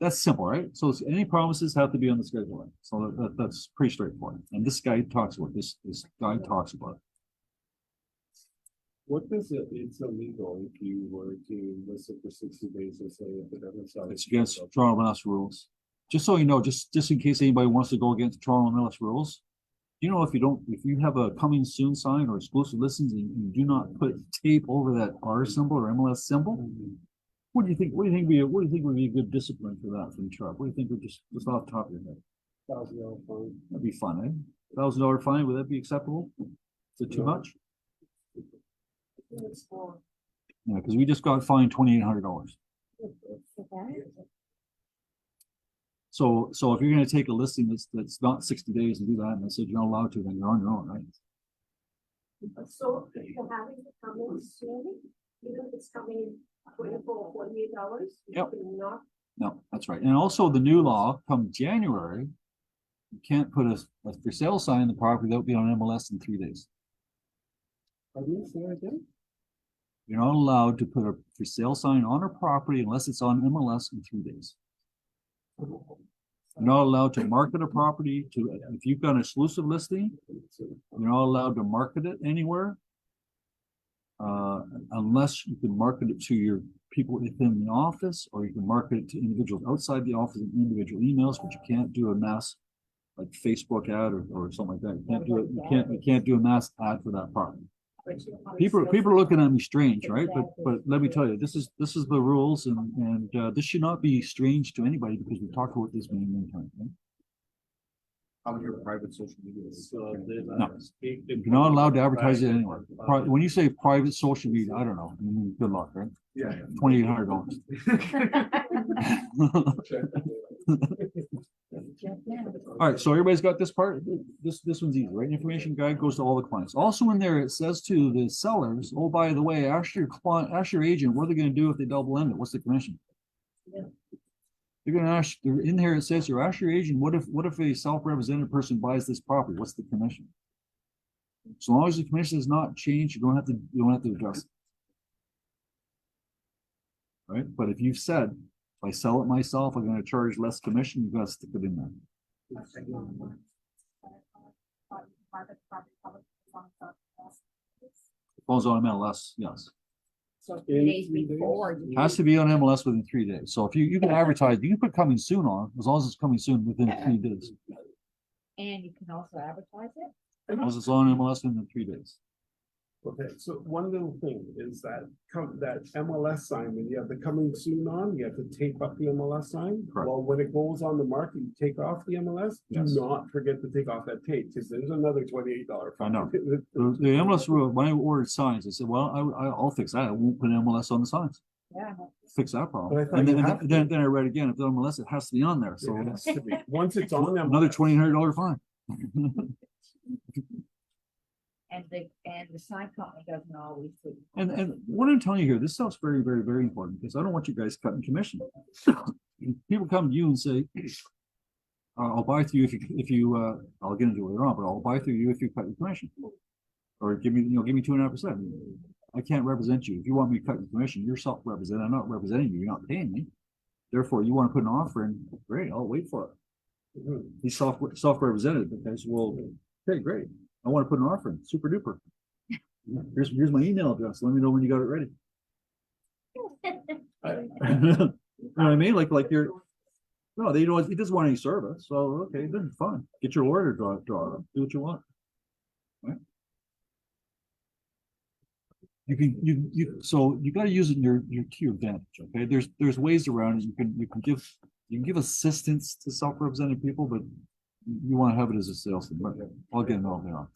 That's simple, right? So any promises have to be on the Schedule A. So that's pretty straightforward. And this guy talks about this guy talks about it. What does it's illegal if you were to list it for 60 days and say if it doesn't sell? It's against Toronto MLS rules. Just so you know, just in case anybody wants to go against Toronto MLS rules, you know, if you have a coming soon sign or exclusive listings and you do not put tape over that R symbol or MLS symbol, what do you think? What do you think would be a good discipline for that from Chubb? What do you think would just off the top of your head? $1,000 fine. That'd be fun, eh? $1,000 fine, would that be acceptable? Is it too much? Yeah, because we just got fined $2,800. So if you're going to take a listing that's not 60 days and do that, and I said you're not allowed to, then you're on your own, right? So if you're having to come in soon, even if it's coming 24, 48 hours. Yep. Not. No, that's right. And also the new law come January, you can't put a for sale sign in the property that would be on MLS in 3 days. Are you sure again? You're not allowed to put a for sale sign on a property unless it's on MLS in 3 days. You're not allowed to market a property to, if you've got an exclusive listing, you're not allowed to market it anywhere. Unless you can market it to your people within the office, or you can market it to individuals outside the office and individual emails, but you can't do a mass like Facebook ad or something like that. You can't do it. You can't do a mass ad for that property. People are looking at me strange, right? But let me tell you, this is the rules, and this should not be strange to anybody, because we talked about this many times. Right? How your private social media is. So there's. No. You're not allowed to advertise it anywhere. When you say private social media, I don't know. I mean, good luck, right? Yeah. $2,800. All right, so everybody's got this part. This one's easy, right? Information guide goes to all the clients. Also in there, it says to the sellers, oh, by the way, ask your client, ask your agent, what are they going to do if they double end it? What's the commission? You're gonna ask, in here it says, you ask your agent, what if a self-represented person buys this property? What's the commission? As long as the commission has not changed, you don't have to address it. Right? But if you've said, if I sell it myself, I'm gonna charge less commission, you've got to stick it in there. Falls on MLS, yes. So 3 days before. Has to be on MLS within 3 days. So if you can advertise, you can put coming soon on, as long as it's coming soon within 3 days. And you can also advertise it. As long as it's on MLS within 3 days. Okay, so one little thing is that that MLS sign, when you have the coming soon on, you have to tape up the MLS sign. Correct. Well, when it goes on the market, you take off the MLS, Yes. do not forget to take off that tape, because there's another $28. I know. The MLS rule, when I ordered signs, I said, well, I'll fix that. I won't put MLS on the signs. Yeah. Fix that But I problem. thought And you then, have to. then I read again, if it's on MLS, it has to be on there. So It it's has to be. Once it's on MLS. another $2,800 fine. And the sign company doesn't always do. And what I'm telling you here, this stuff's very, very, very important, because I don't want you guys cutting commission. People come to you and say, I'll buy through you if you I'll get into it later on, but I'll buy through you if you cut your commission. Or give me 2.5%. I can't represent you. If you want me to cut your commission, you're self-represented. I'm not representing you. You're not paying me. Therefore, you want to put an offer in, great, I'll wait for it. He's self-represented, because, well, okay, great. I want to put an offer in, super duper. Here's my email address. Let me know when you got it ready. You know what I mean? Like you're, no, they don't, he doesn't want any service. So, okay, then fine. Get your lawyer to draw it up. Do what you want. Right? So you got to use it in your to your advantage. Okay. There's ways around it. You can give assistance to self-represented people, but you want to have it as a sales thing. I'll get it all there.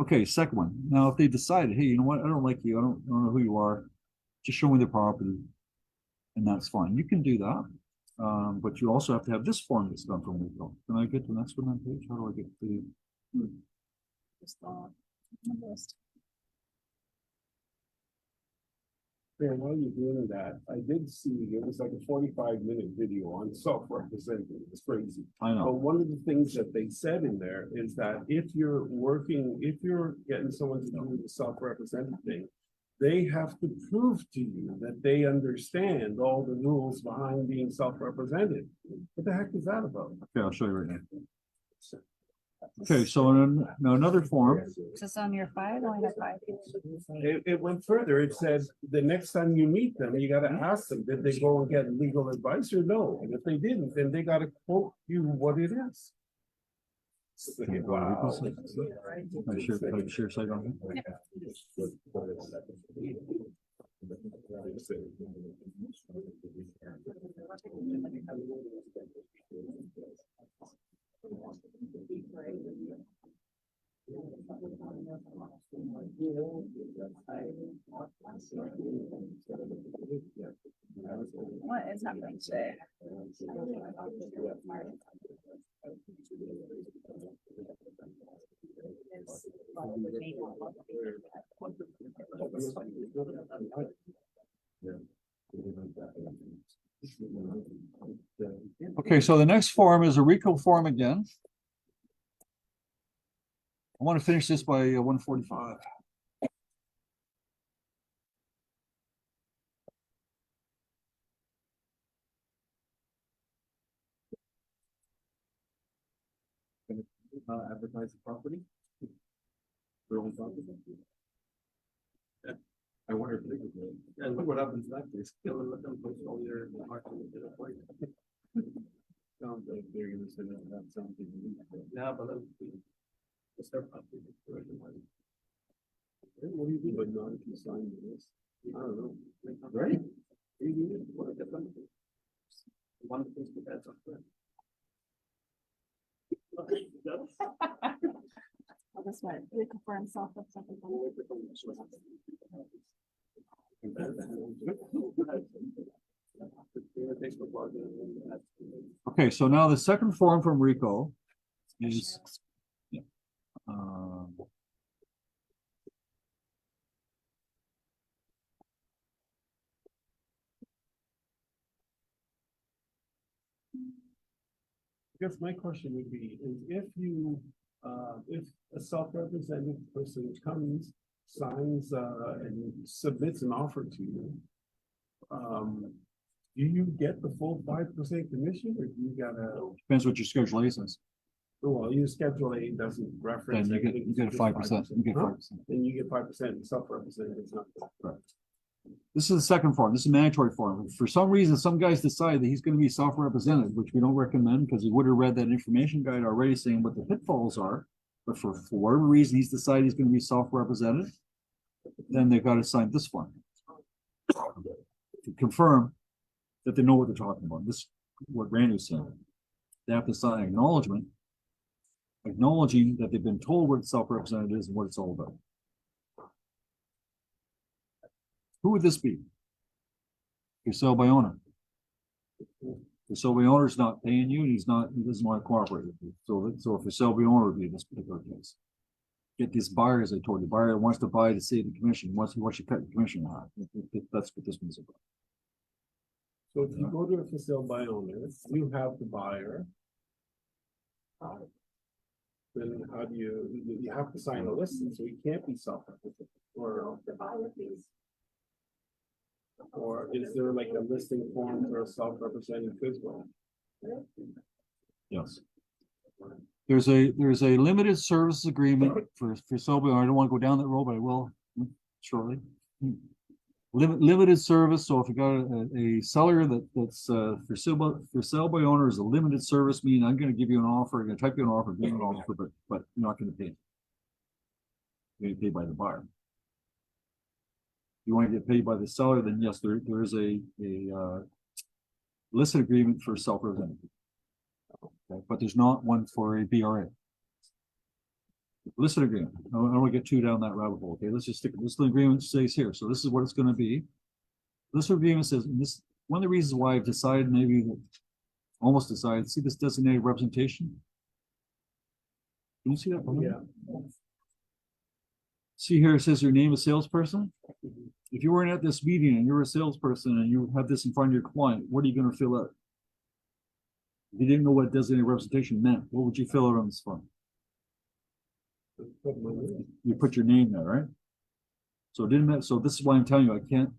Okay, second one. Now, if they decided, hey, you know what, I don't like you, I don't know who you are, just show me the property, and that's fine. You can do that, but you also have to have this form that's done from legal. Can I get to the next one on page? How do I get to the? Yeah, while you're doing that, I did see, it was like a 45-minute video on self-represented. It's crazy. I know. But one of the things that they said in there is that if you're getting someone to do the self-represented thing, they have to prove to you that they understand all the rules behind being self-represented. What the heck is that about? Okay, I'll show you right now. Okay, so now another form. Is this on your file? I only have 5. It went further. It says the next time you meet them, you gotta ask them, did they go and get legal advice or no? And if they didn't, then they gotta quote you what it is. Wow. Share site on here. What is happening today? Okay, so the next form is a RICO form again. I want to finish this by 1:45. advertise the property. Their own property. Yeah. I wonder if they could do it. Yeah, look what happens in that case. Let them post all their marketing to the point. Sounds like they're gonna say that something. Yeah, but let's see. It's their property. What do you do? But not if you sign this. I don't know. Right? You need it. What a different. One of the things that adds up there. Oh, this way, we confirm self-represented. Okay, so now the second form from Rico is. Yeah, I guess my question would be, is if a self-represented person comes, signs, and submits an offer to you, do you get the full 5% commission, or do you gotta, depends what your Schedule A says. well, your Schedule A doesn't reference. Then you anything, get a it's 5%. You get Huh? 5%. Then you get 5%, self-represented, it's not. This is the second form. This is a mandatory form. For some reason, some guys decide that he's going to be self-represented, which we don't recommend because he would have read that information guide already saying what the pitfalls are. But for whatever reason, he's decided he's going to be self-represented. Then they've got to sign this form to confirm that they know what they're talking about. This is what Randy was saying. They have to sign an acknowledgement, acknowledging that they've been told what self-represented is and what it's all about. Who would this be? For sale by owner. The sale by owner is not paying you, and he doesn't want to cooperate with you. So if the sale by owner would be this particular case. Get these buyers, I told you, buyer wants to buy to save the commission, wants to cut the commission out. That's what this means about. So if you go to a for sale by owner, you have the buyer. Then how do you have to sign a listing, so you can't be self-represented, or the buyer fees. Or is there like a listing form for a self-represented physical? Yes. There's a limited service agreement for sale by owner. I don't want to go down that road, but I will shortly. Limited service. So if you got a seller that's for sale by owner is a limited service, meaning I'm going to give you an offer, I'm going to type you an offer, give you an offer, but you're not going to pay. You're going to pay by the buyer. You want to get paid by the seller, then yes, there is a listed agreement for self-represented. Okay, but there's not one for a BRA. Listed agreement. I don't want to get too down that rabbit hole. Okay, let's just stick. Listed agreement stays here. So this is what it's going to be. Listed agreement says, and this one of the reasons why I've decided, maybe almost decided. See this designated representation. Can you see that? Yeah. See here, it says your name is salesperson. If you weren't at this meeting and you're a salesperson and you have this in front of your client, what are you going to fill out? If you didn't know what designated representation meant, what would you fill out on this form? You put your name there, right? So it didn't matter. So this is why I'm telling you, I can't.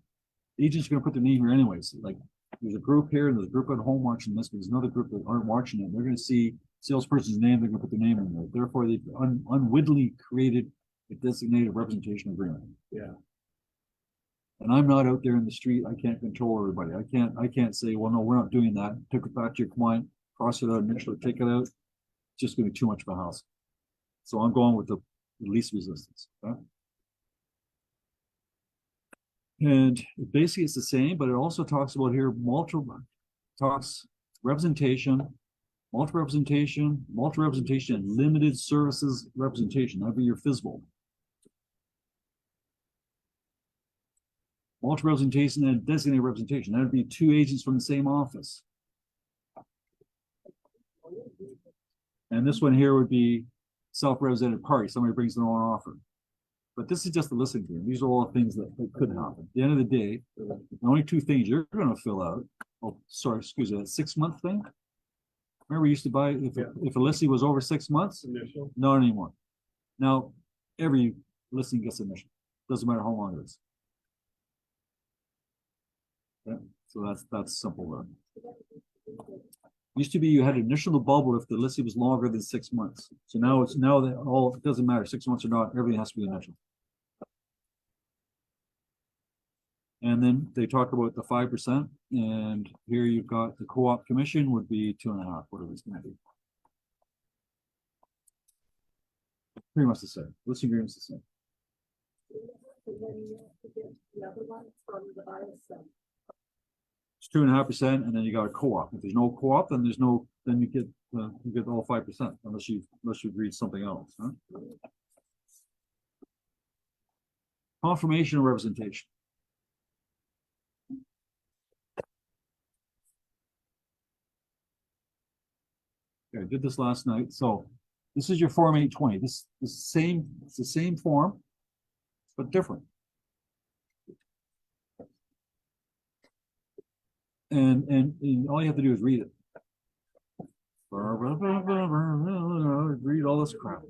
Agents are going to put their name here anyways. Like there's a group here and there's a group at home watching this. There's another group that aren't watching it. They're going to see salesperson's name. They're going to put their name in there. Therefore, they've unwittingly created a designated representation agreement. Yeah. And I'm not out there in the street. I can't control everybody. I can't say, well, no, we're not doing that. Take it back to your client, cross it out, initially take it out. It's just going to be too much of a hassle. So I'm going with the least resistance. Okay? And basically it's the same, but it also talks about here representation, multi-representation, and limited services representation. That'd be your FISBO. Multi-representation and designated representation. That'd be two agents from the same office. And this one here would be self-represented party. Somebody brings their own offer. But this is just a listing here. These are all things that could happen. At the end of the day, the only two things you're going to fill out. Oh, sorry, excuse me, that 6-month thing. Remember, we used to buy if a listing was over 6 months. Initial. Not anymore. Now every listing gets initial. Doesn't matter how long it is. Okay, so that's simple. Used to be you had to initial the bubble if the listing was longer than 6 months. So now it's now that all, it doesn't matter, 6 months or not, everything has to be initial. And then they talk about the 5%, and here you've got the co-op commission would be 2.5, whatever it's gonna be. Pretty much the same. Listing agreement's the same. And then you have to get the other one from the buyer's side. It's 2.5%, and then you got a co-op. If there's no co-op, then there's no, then you get all 5%, unless you read something else, huh? Confirmation of representation. Okay, I did this last night, so this is your Form 820. This is it's the same form, but different. And all you have to do is read it. Read all this crap.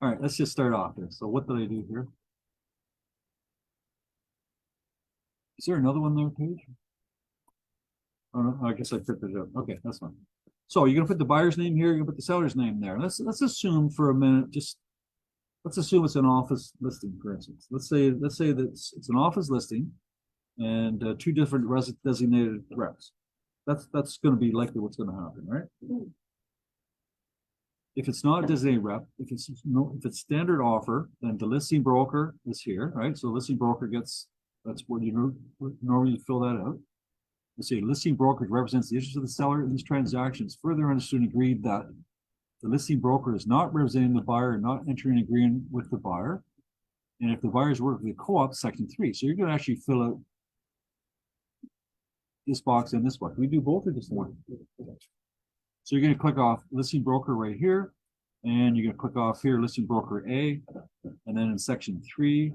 All right, let's just start off here. So what did I do here? Is there another one there, Paige? Oh, no, I guess I picked it up. Okay, that's fine. So you're gonna put the buyer's name here, you're gonna put the seller's name there. Let's assume for a minute, let's assume it's an office listing, for instance. Let's say that it's an office listing and 2 different designated reps. That's gonna be likely what's gonna happen, right? If it's not a designated rep, if it's standard offer, then the listing broker is here, right? So listing broker gets, that's what you normally fill that out. Let's say listing broker represents the interests of the seller in these transactions. Further understood and agreed that the listing broker is not representing the buyer and not entering an agreement with the buyer. And if the buyers work with the co-op, section 3. So you're going to actually fill out this box and this box. We do both or just one? So you're going to click off listing broker right here, and you're going to click off here listing broker A, and then in section 3,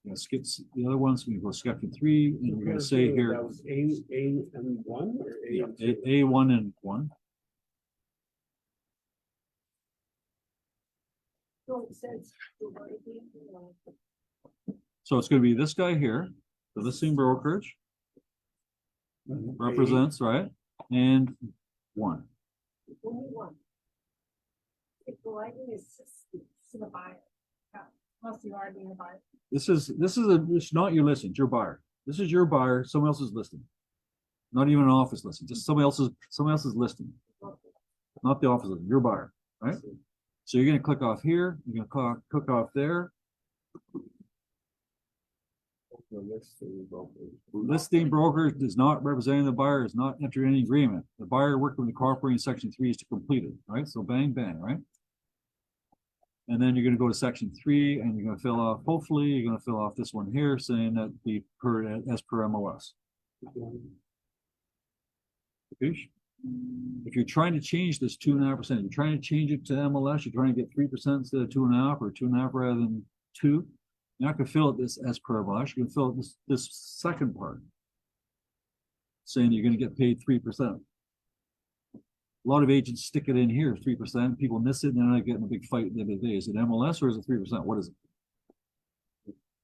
you're going to skip the other ones. We go section 3, and you're going to say here That was A and 1 or A and 2? A1 and 1. So it says. So it's going to be this guy here, the listing brokerage represents, right? And 1. Only one. If the lighting is to the buyer. Unless you are being a buyer. It's not your listing, it's your buyer. This is your buyer, someone else's listing. Not even an office listing, just someone else's listing. Not the office listing, your buyer, right? So you're gonna click off here, you're gonna click off there. Listing broker does not represent the buyer, is not entering any agreement. The buyer working with the cooperating section 3 is to complete it, right? So bang, bang, right? And then you're going to go to section 3 and you're going to fill off, hopefully, you're going to fill off this one here saying that as per MLS. If you're trying to change this 2.5%, you're trying to change it to MLS, you're trying to get 3% instead of 2.5 or 2.5 rather than 2, you're not going to fill it this as per MLS, you're going to fill it this second part saying you're going to get paid 3%. A lot of agents stick it in here, 3%. People miss it, and then I get in a big fight at the end of the day. Is it MLS or is it 3%? What is it?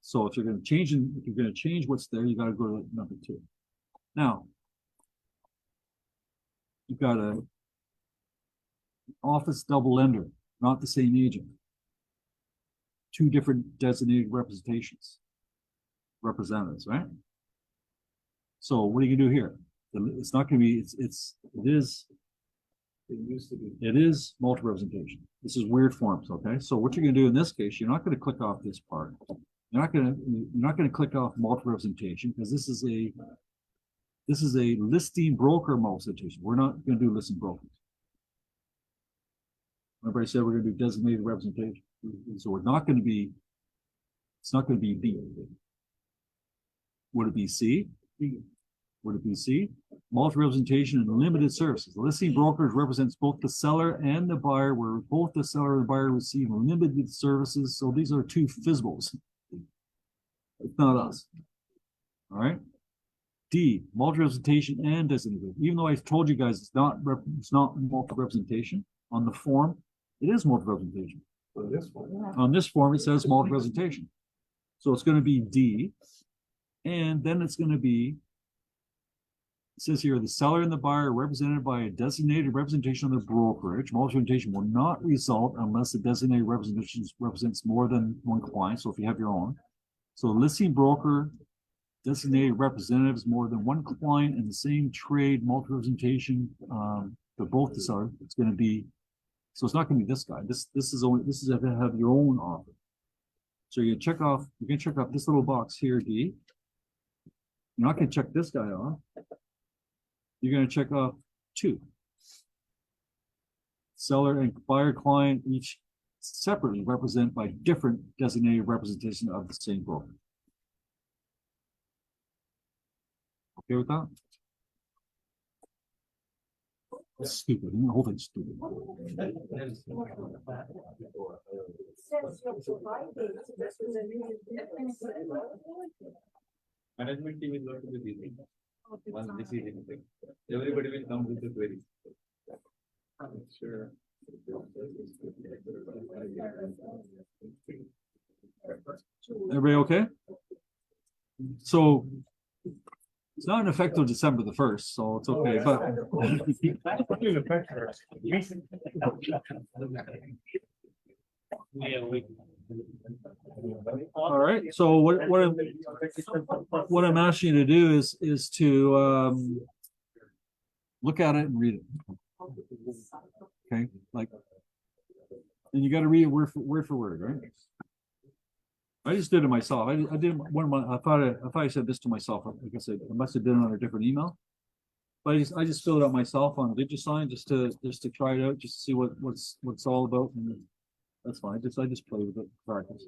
So if you're going to change what's there, you got to go to number 2. Now, you've got a office double lender, not the same agent. 2 different designated representatives, right? So what are you gonna do here? It's not going to be. It is multi-representation. This is weird forms, okay? So what you're going to do in this case, you're not going to click off this part. You're not going to click off multi-representation because this is a listing broker multi-representation. We're not going to do listing brokers. Remember I said we're going to do designated representation. So it's not going to be B. Would it be C? Would it be C? Multi-representation and limited services. The listing brokerage represents both the seller and the buyer, where both the seller and the buyer receive limited services. So these are 2 FSBOs. It's not us. All right. D, multi-representation and designated. Even though I told you guys it's not multi-representation on the form, it is multi-representation. On this form, it says multi-representation. So it's going to be D, and then it's going to be It says here, the seller and the buyer are represented by a designated representation of the brokerage. Representation will not result unless the designated representation represents more than one client. So if you have your own. So the listing broker designated representatives more than one client in the same trade, multi-representation, for both the seller, it's gonna be, so it's not gonna be this guy. This is if you have your own offer. So you check off, you can check off this little box here, D. You're not gonna check this guy off. You're gonna check off 2. Seller and buyer client each separately represent by different designated representation of the same broker. Okay with that? That's stupid. The whole thing's stupid. Management team is going to be busy. Once this is in place, everybody will come with the queries. Sure. Everybody okay? So it's not in effect till December the 1st, so it's okay, but all right, so what I'm asking you to do is to look at it and read it. Okay, like, and you got to read it word for word, right? I just did it myself. I did one of my. I thought I said this to myself. Like I said, I must have done it on a different email. But I just filled it out myself on DigiSign just to try it out, just to see what's all about. And that's fine. I just play with it, practice.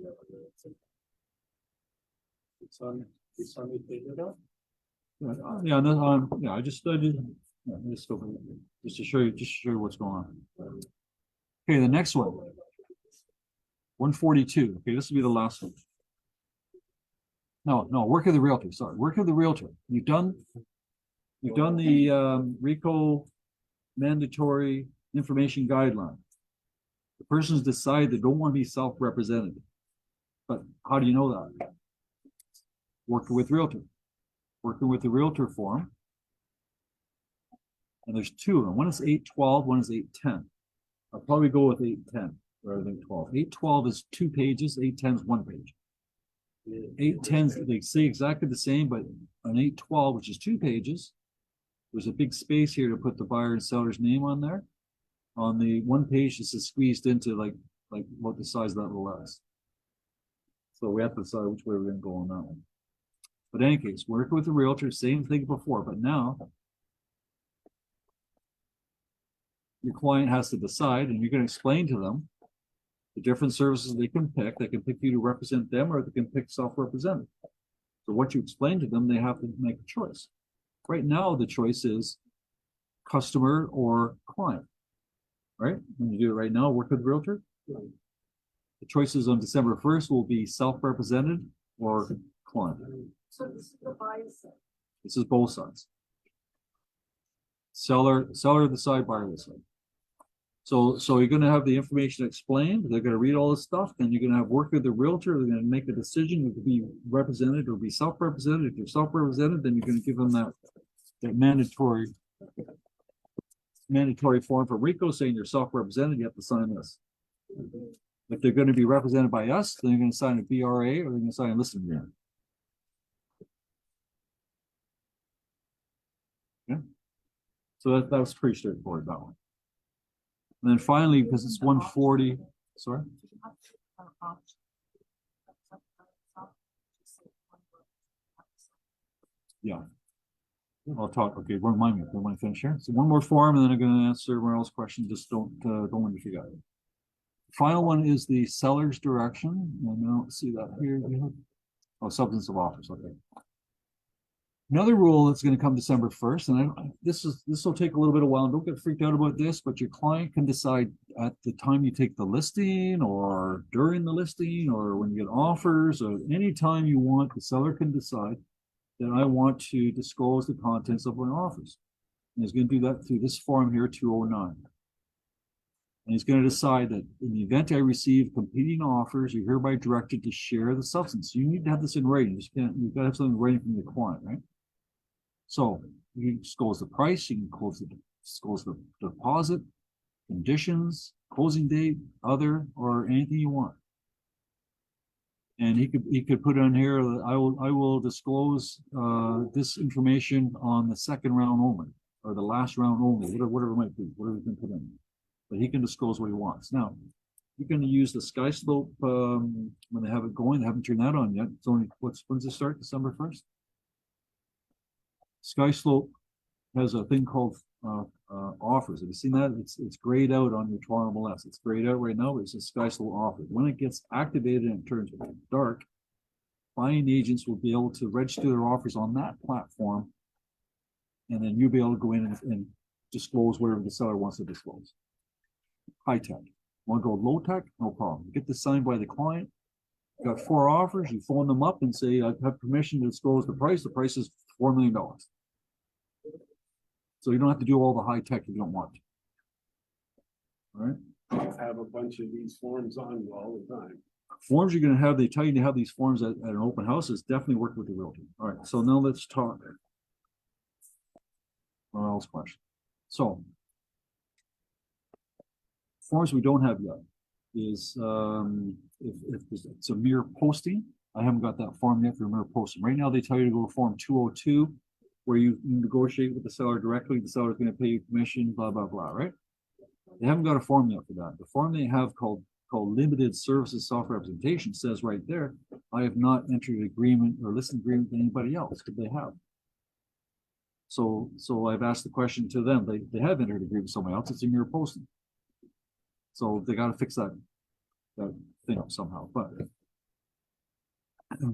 It's on the table. Yeah, yeah. I just did. Yeah, just to show you what's going on. Okay, the next one. 142. Okay, this will be the last one. No, work of the realtor. Sorry, work of the realtor. You've done the RICO mandatory information guideline. The person's decided they don't want to be self-represented. But how do you know that? Working with realtor. Working with the realtor form. And there's 2 of them. One is 812, one is 810. I'll probably go with 810 rather than 12. 812 is 2 pages, 810 is 1 page. 810, they say exactly the same, but on 812, which is 2 pages, there's a big space here to put the buyer and seller's name on there. On the 1 page, this is squeezed into like what the size of that little is. So we have to decide which way we're going to go on that one. But in any case, work with the realtor, same thing before, but now your client has to decide, and you're going to explain to them the different services they can pick. They can pick you to represent them, or they can pick self-represented. So what you explain to them, they have to make a choice. Right now, the choice is customer or client, right? When you do it right now, work with the realtor. The choices on December 1st will be self-represented or client. So this is the buyer side. This is both sides. Seller the side, buyer the side. So you're going to have the information explained. They're going to read all this stuff. Then you're going to have work with the realtor. They're going to make a decision to be represented or be self-represented. If you're self-represented, then you're going to give them that mandatory form for RICO saying you're self-represented. You have to sign this. If they're going to be represented by us, then you're going to sign a BRA or they're going to sign a listing agreement. Yeah. So that was pretty straightforward, that one. And then finally, because it's 140, sorry. Yeah. I'll talk. Okay, remind me. I want to finish here. So one more form, and then I'm going to answer everyone else's questions. Just don't let me forget. The final one is the seller's direction. And I don't see that here. Oh, substance of offers. Okay. Another rule that's going to come December 1st, and this will take a little bit of while. Don't get freaked out about this, but your client can decide at the time you take the listing, or during the listing, or when you get offers, or any time you want. The seller can decide that I want to disclose the contents of my offers, and he's going to do that through this form here, 209. And he's going to decide that in the event I receive competing offers, you're hereby directed to share the substance. So you need to have this in writing. You've got to have something in writing from your client, right? So you can disclose the price, you can disclose the deposit, conditions, closing date, other, or anything you want. And he could put on here, I will disclose, this information on the second round only, or the last round only, whatever it might be, whatever he can put in. But he can disclose what he wants. Now, you're gonna use the sky slope, when they have it going, they haven't turned that on yet. It's only, when's it start, December 1st? Sky slope has a thing called, offers. Have you seen that? It's grayed out on your Toronto MLS. It's grayed out right now, but it's a sky slope offer. When it gets activated and it turns dark, buying agents will be able to register their offers on that platform. And then you'll be able to go in and disclose whatever the seller wants to disclose. High tech. Want to go low tech? No problem. Get this signed by the client. You got 4 offers. You phone them up and say, I have permission to disclose the price. The price is $4 million. So you don't have to do all the high tech if you don't want to. All right. I have a bunch of these forms on you all the time. Forms you're going to have, they tell you to have these forms at an open house, is definitely work with the realtor. All right. So now let's talk. Or else question. So forms we don't have yet is if it's a mere posting. I haven't got that form yet for mere posting. Right now they tell you to go to form 202, where you negotiate with the seller directly. The seller's going to pay you commission, blah blah blah. Right? They haven't got a form yet for that. The form they have called limited services self-representation says right there, I have not entered an agreement or listed agreement with anybody else, but they have. So I've asked the question to them. They have entered an agreement with somebody else. It's in your posting. So they got to fix that thing up somehow. But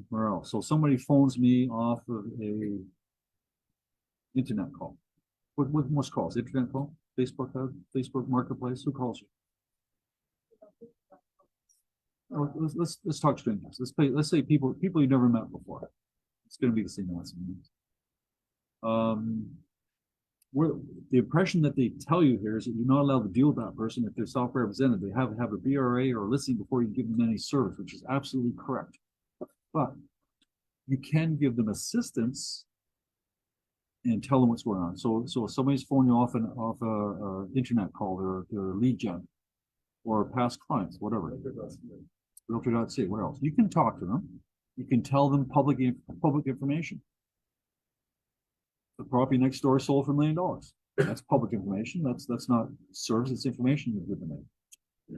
where else? So somebody phones me off of a internet call. What most calls? Internet call? Facebook Marketplace? Who calls you? Oh, let's talk strangers. Let's say people you never met before. It's going to be the same answer. Where the impression that they tell you here is that you're not allowed to deal with that person if they're self-represented. They have to have a BRA or a listing before you give them any service, which is absolutely correct. But you can give them assistance and tell them what's going on. So if somebody's phoning you off a internet call or lead gen or past clients, whatever. Realtor.ca, what else? You can talk to them. You can tell them public information. The property next door sold for $1 million. That's public information. That's not service. It's information you've given them,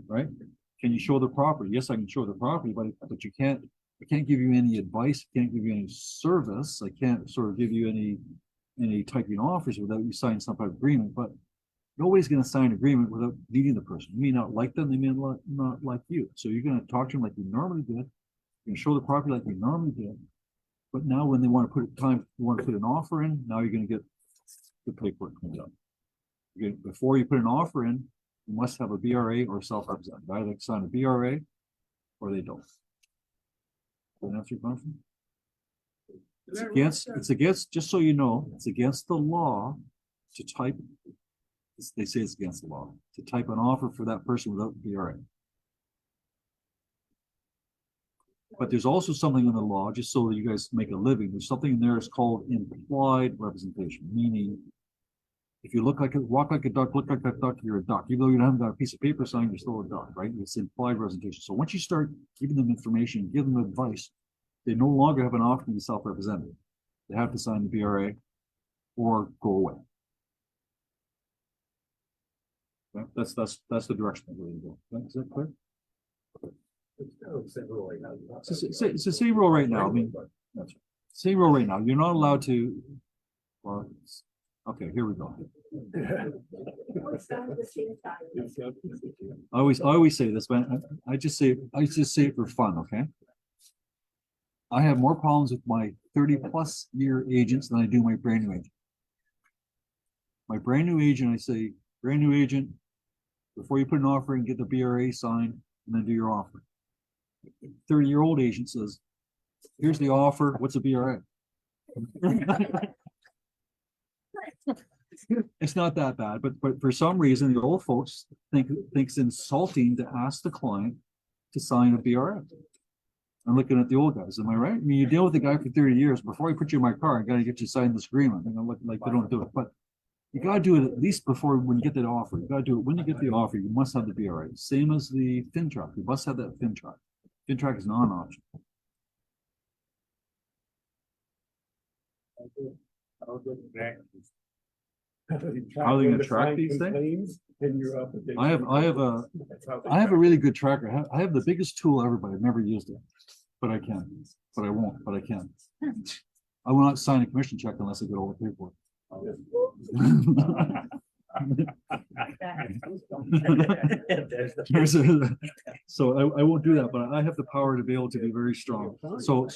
right? Can you show the property? Yes, I can show the property, but you can't. I can't give you any advice. I can't give you any service. I can't sort of give you any typing offers without you signing some type of agreement. But nobody's going to sign an agreement without meeting the person. You may not like them. They may not like you. So you're going to talk to them like you normally did. You're going to show the property like you normally did. But now when they want to put an offer in, now you're going to get the paperwork cleaned up. Before you put an offer in, you must have a BRA or self-represented. Either they sign a BRA or they don't. Does that answer your question? It's against, just so you know, it's against the law to type, they say it's against the law, to type an offer for that person without BRA. But there's also something in the law, just so that you guys make a living, there's something in there that's called implied representation, meaning if you walk like a duck, look like a duck, you're a duck. Even though you haven't got a piece of paper signed, you're still a duck, right? It's implied representation. So once you start giving them information, give them advice, they no longer have an option to be self-represented. They have to sign the BRA or go away. Okay? That's the direction that we're going to go. Is that clear? It's the same rule right now. I mean, that's right. Same rule right now. You're not allowed to. Well, okay, here we go. I always say this, but I just say it for fun. Okay. I have more problems with my 30+ year agents than I do my brand new agent. My brand new agent, I say, brand new agent, before you put an offer in, get the BRA signed, and then do your offer. 30-year-old agent says, here's the offer, what's a BRA? It's not that bad, but for some reason, the old folks think it's insulting to ask the client to sign a BRA. I'm looking at the old guys, am I right? I mean, you deal with the guy for 30 years, before I put you in my car, I gotta get you signed this agreement, and look like they don't do it, but you gotta do it at least before, when you get that offer, you gotta do it, when you get the offer, you must have the BRA, same as the FinTrack, you must have that FinTrack. FinTrack is non-option. How to track this? How are they gonna track these things? things? And you're up. I have a really good tracker. I have the biggest tool ever, but I've never used it. But I can, but I won't, but I can. I will not sign a commission check unless I get all the paperwork. So I won't do that, but I have the power to be able to be very strong. So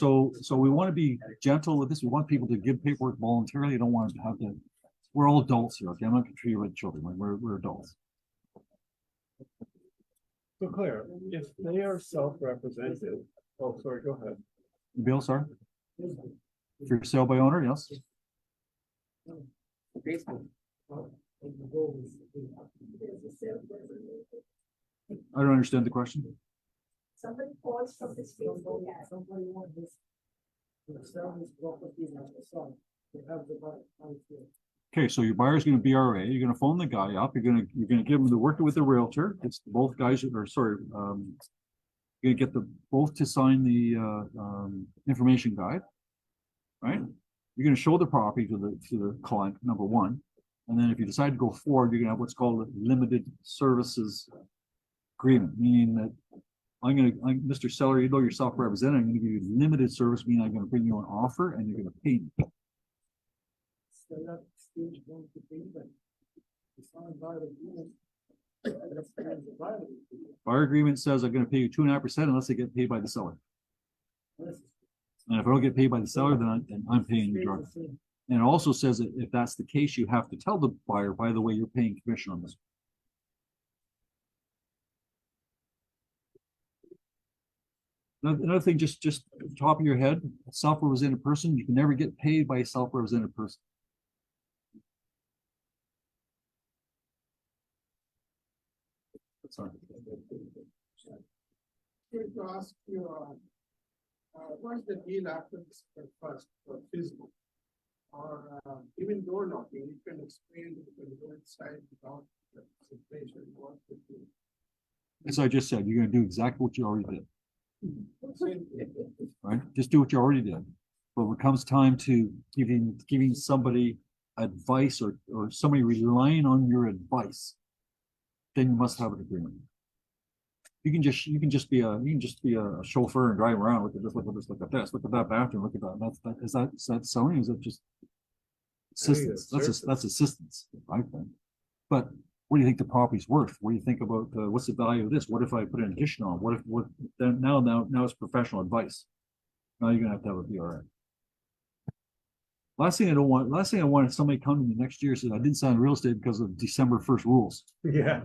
we want to be gentle with this. We want people to give paperwork voluntarily. I don't want to have to, we're all adults here, okay? I'm not gonna treat you like children, like we're adults. So Claire, if they are self-represented, oh, sorry, go ahead. Bill, sorry? For sale by owner, yes? I don't understand the question. Somebody calls from this Facebook. Somebody wants this. To sell this property and sell. They have the right. Okay, so your buyer's gonna BRA, you're gonna phone the guy up, you're gonna give him the working with the realtor, it's both guys, or sorry, you're gonna get the, both to sign the, information guide. Right? You're gonna show the property to the client, number one, and then if you decide to go forward, you're gonna have what's called a limited services agreement, meaning that Mr. Seller, you know you're self-represented, I'm gonna give you limited service, meaning I'm gonna bring you an offer and you're gonna pay me. So that stage going to be that. It's not about agreement. That's the buyer. Our agreement says I'm gonna pay you 2.5% unless I get paid by the seller. And if I don't get paid by the seller, then I'm paying you directly. And it also says that if that's the case, you have to tell the buyer, by the way, you're paying commission on this. Another thing, just top of your head, a self-represented person, you can never get paid by a self-represented person. Sorry. To ask you, what's the deal after this first for physical? Or even door knocking, you can explain, you can go inside without the situation, what to do. As I just said, you're gonna do exactly what you already did. Right? Just do what you already did. But when it comes time to giving somebody advice or somebody relying on your advice, then you must have an agreement. You can just be a chauffeur and drive around. Look at this, look at this, look at this, look at that bathroom, look at that. Is that selling? Is that just assistance? That's assistance, I think. But what do you think the property's worth? What do you think about what's the value of this? What if I put an addition on? What then now it's professional advice. Now you're gonna have a BRA. Last thing I want is somebody come to me next year and says I didn't sign real estate because of December 1st rules. Yeah.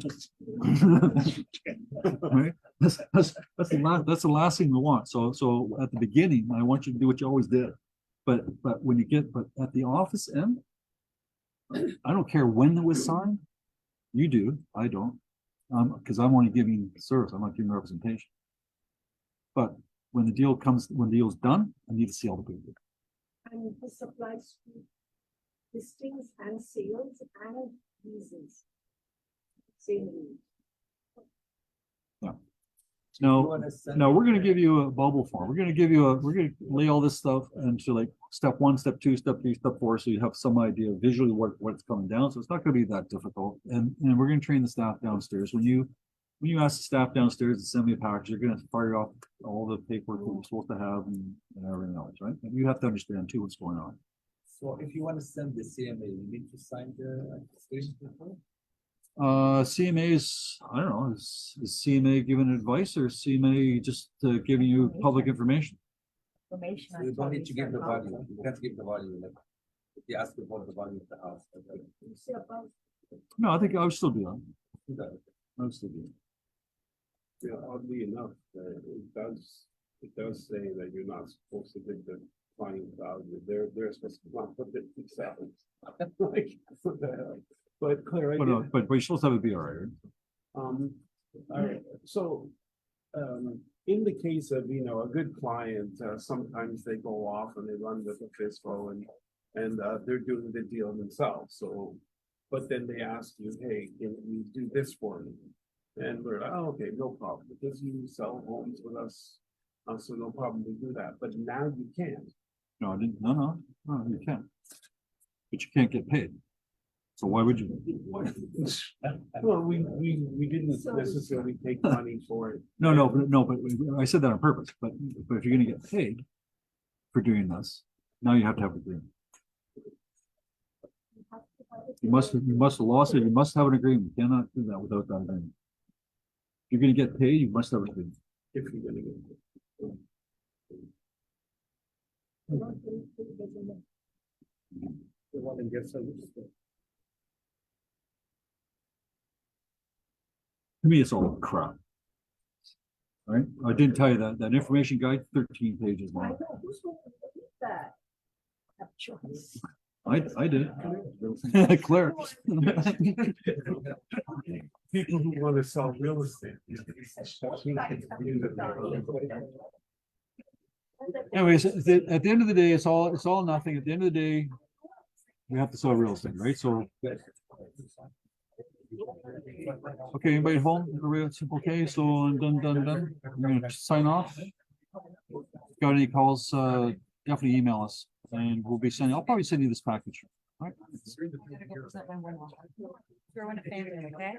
Right? That's the last thing we want. So at the beginning, I want you to do what you always did. But at the office end, I don't care when it was signed. You do, I don't. Because I'm only giving service, I'm not giving representation. But when the deal's done, I need to see all the paper. And this applies to listings and sales and leases. Same. No, we're gonna give you a bubble form. We're gonna lay all this stuff into like step 1, step 2, step 3, step 4, so you have some idea visually what's coming down. So it's not gonna be that difficult. And we're gonna train the staff downstairs. When you ask the staff downstairs to send me a package, you're gonna fire off all the paperwork that you're supposed to have and everything else, right? And you have to understand too what's going on. So if you want to send the CMA, you need to sign the application before? CMA is, I don't know, is CMA giving advice or CMA just giving you public information? So you don't need to give the value, you can't give the value, like, if you ask about the value of the house. No, I think I would still do that. Okay. I would still do it. Yeah, oddly enough, it does say that you're not supposed to give the client value. They're supposed to want what they themselves. Like, what the hell? But Claire, But you're supposed to have a BRA, right? all right, so in the case of, you know, a good client, sometimes they go off and they run with the FISBO and they're doing the deal themselves, so. But then they ask you, hey, can you do this for me? And we're like, oh, okay, no problem, because you sell homes with us, so no problem, we do that, but now you can't. No, I didn't, no, you can't. But you can't get paid. So why would you? Why? Well, we didn't necessarily take money for it. No, but I said that on purpose, but if you're gonna get paid for doing this, now you have to have an agreement. You must have lost it, you must have an agreement, you cannot do that without that agreement. If you're gonna get paid, you must have an agreement. If you're gonna get it. You want to get some. To me, it's all crap. Right? I didn't tell you that information guide, 13 pages long. I did. Claire. People who want to sell real estate. Anyways, at the end of the day, it's all nothing. At the end of the day, we have to sell real estate, right? So. Okay, anybody home? Okay, so I'm done. I'm gonna sign off. Got any calls, definitely email us and we'll be sending, I'll probably send you this package. All right. Throw in a fan, okay?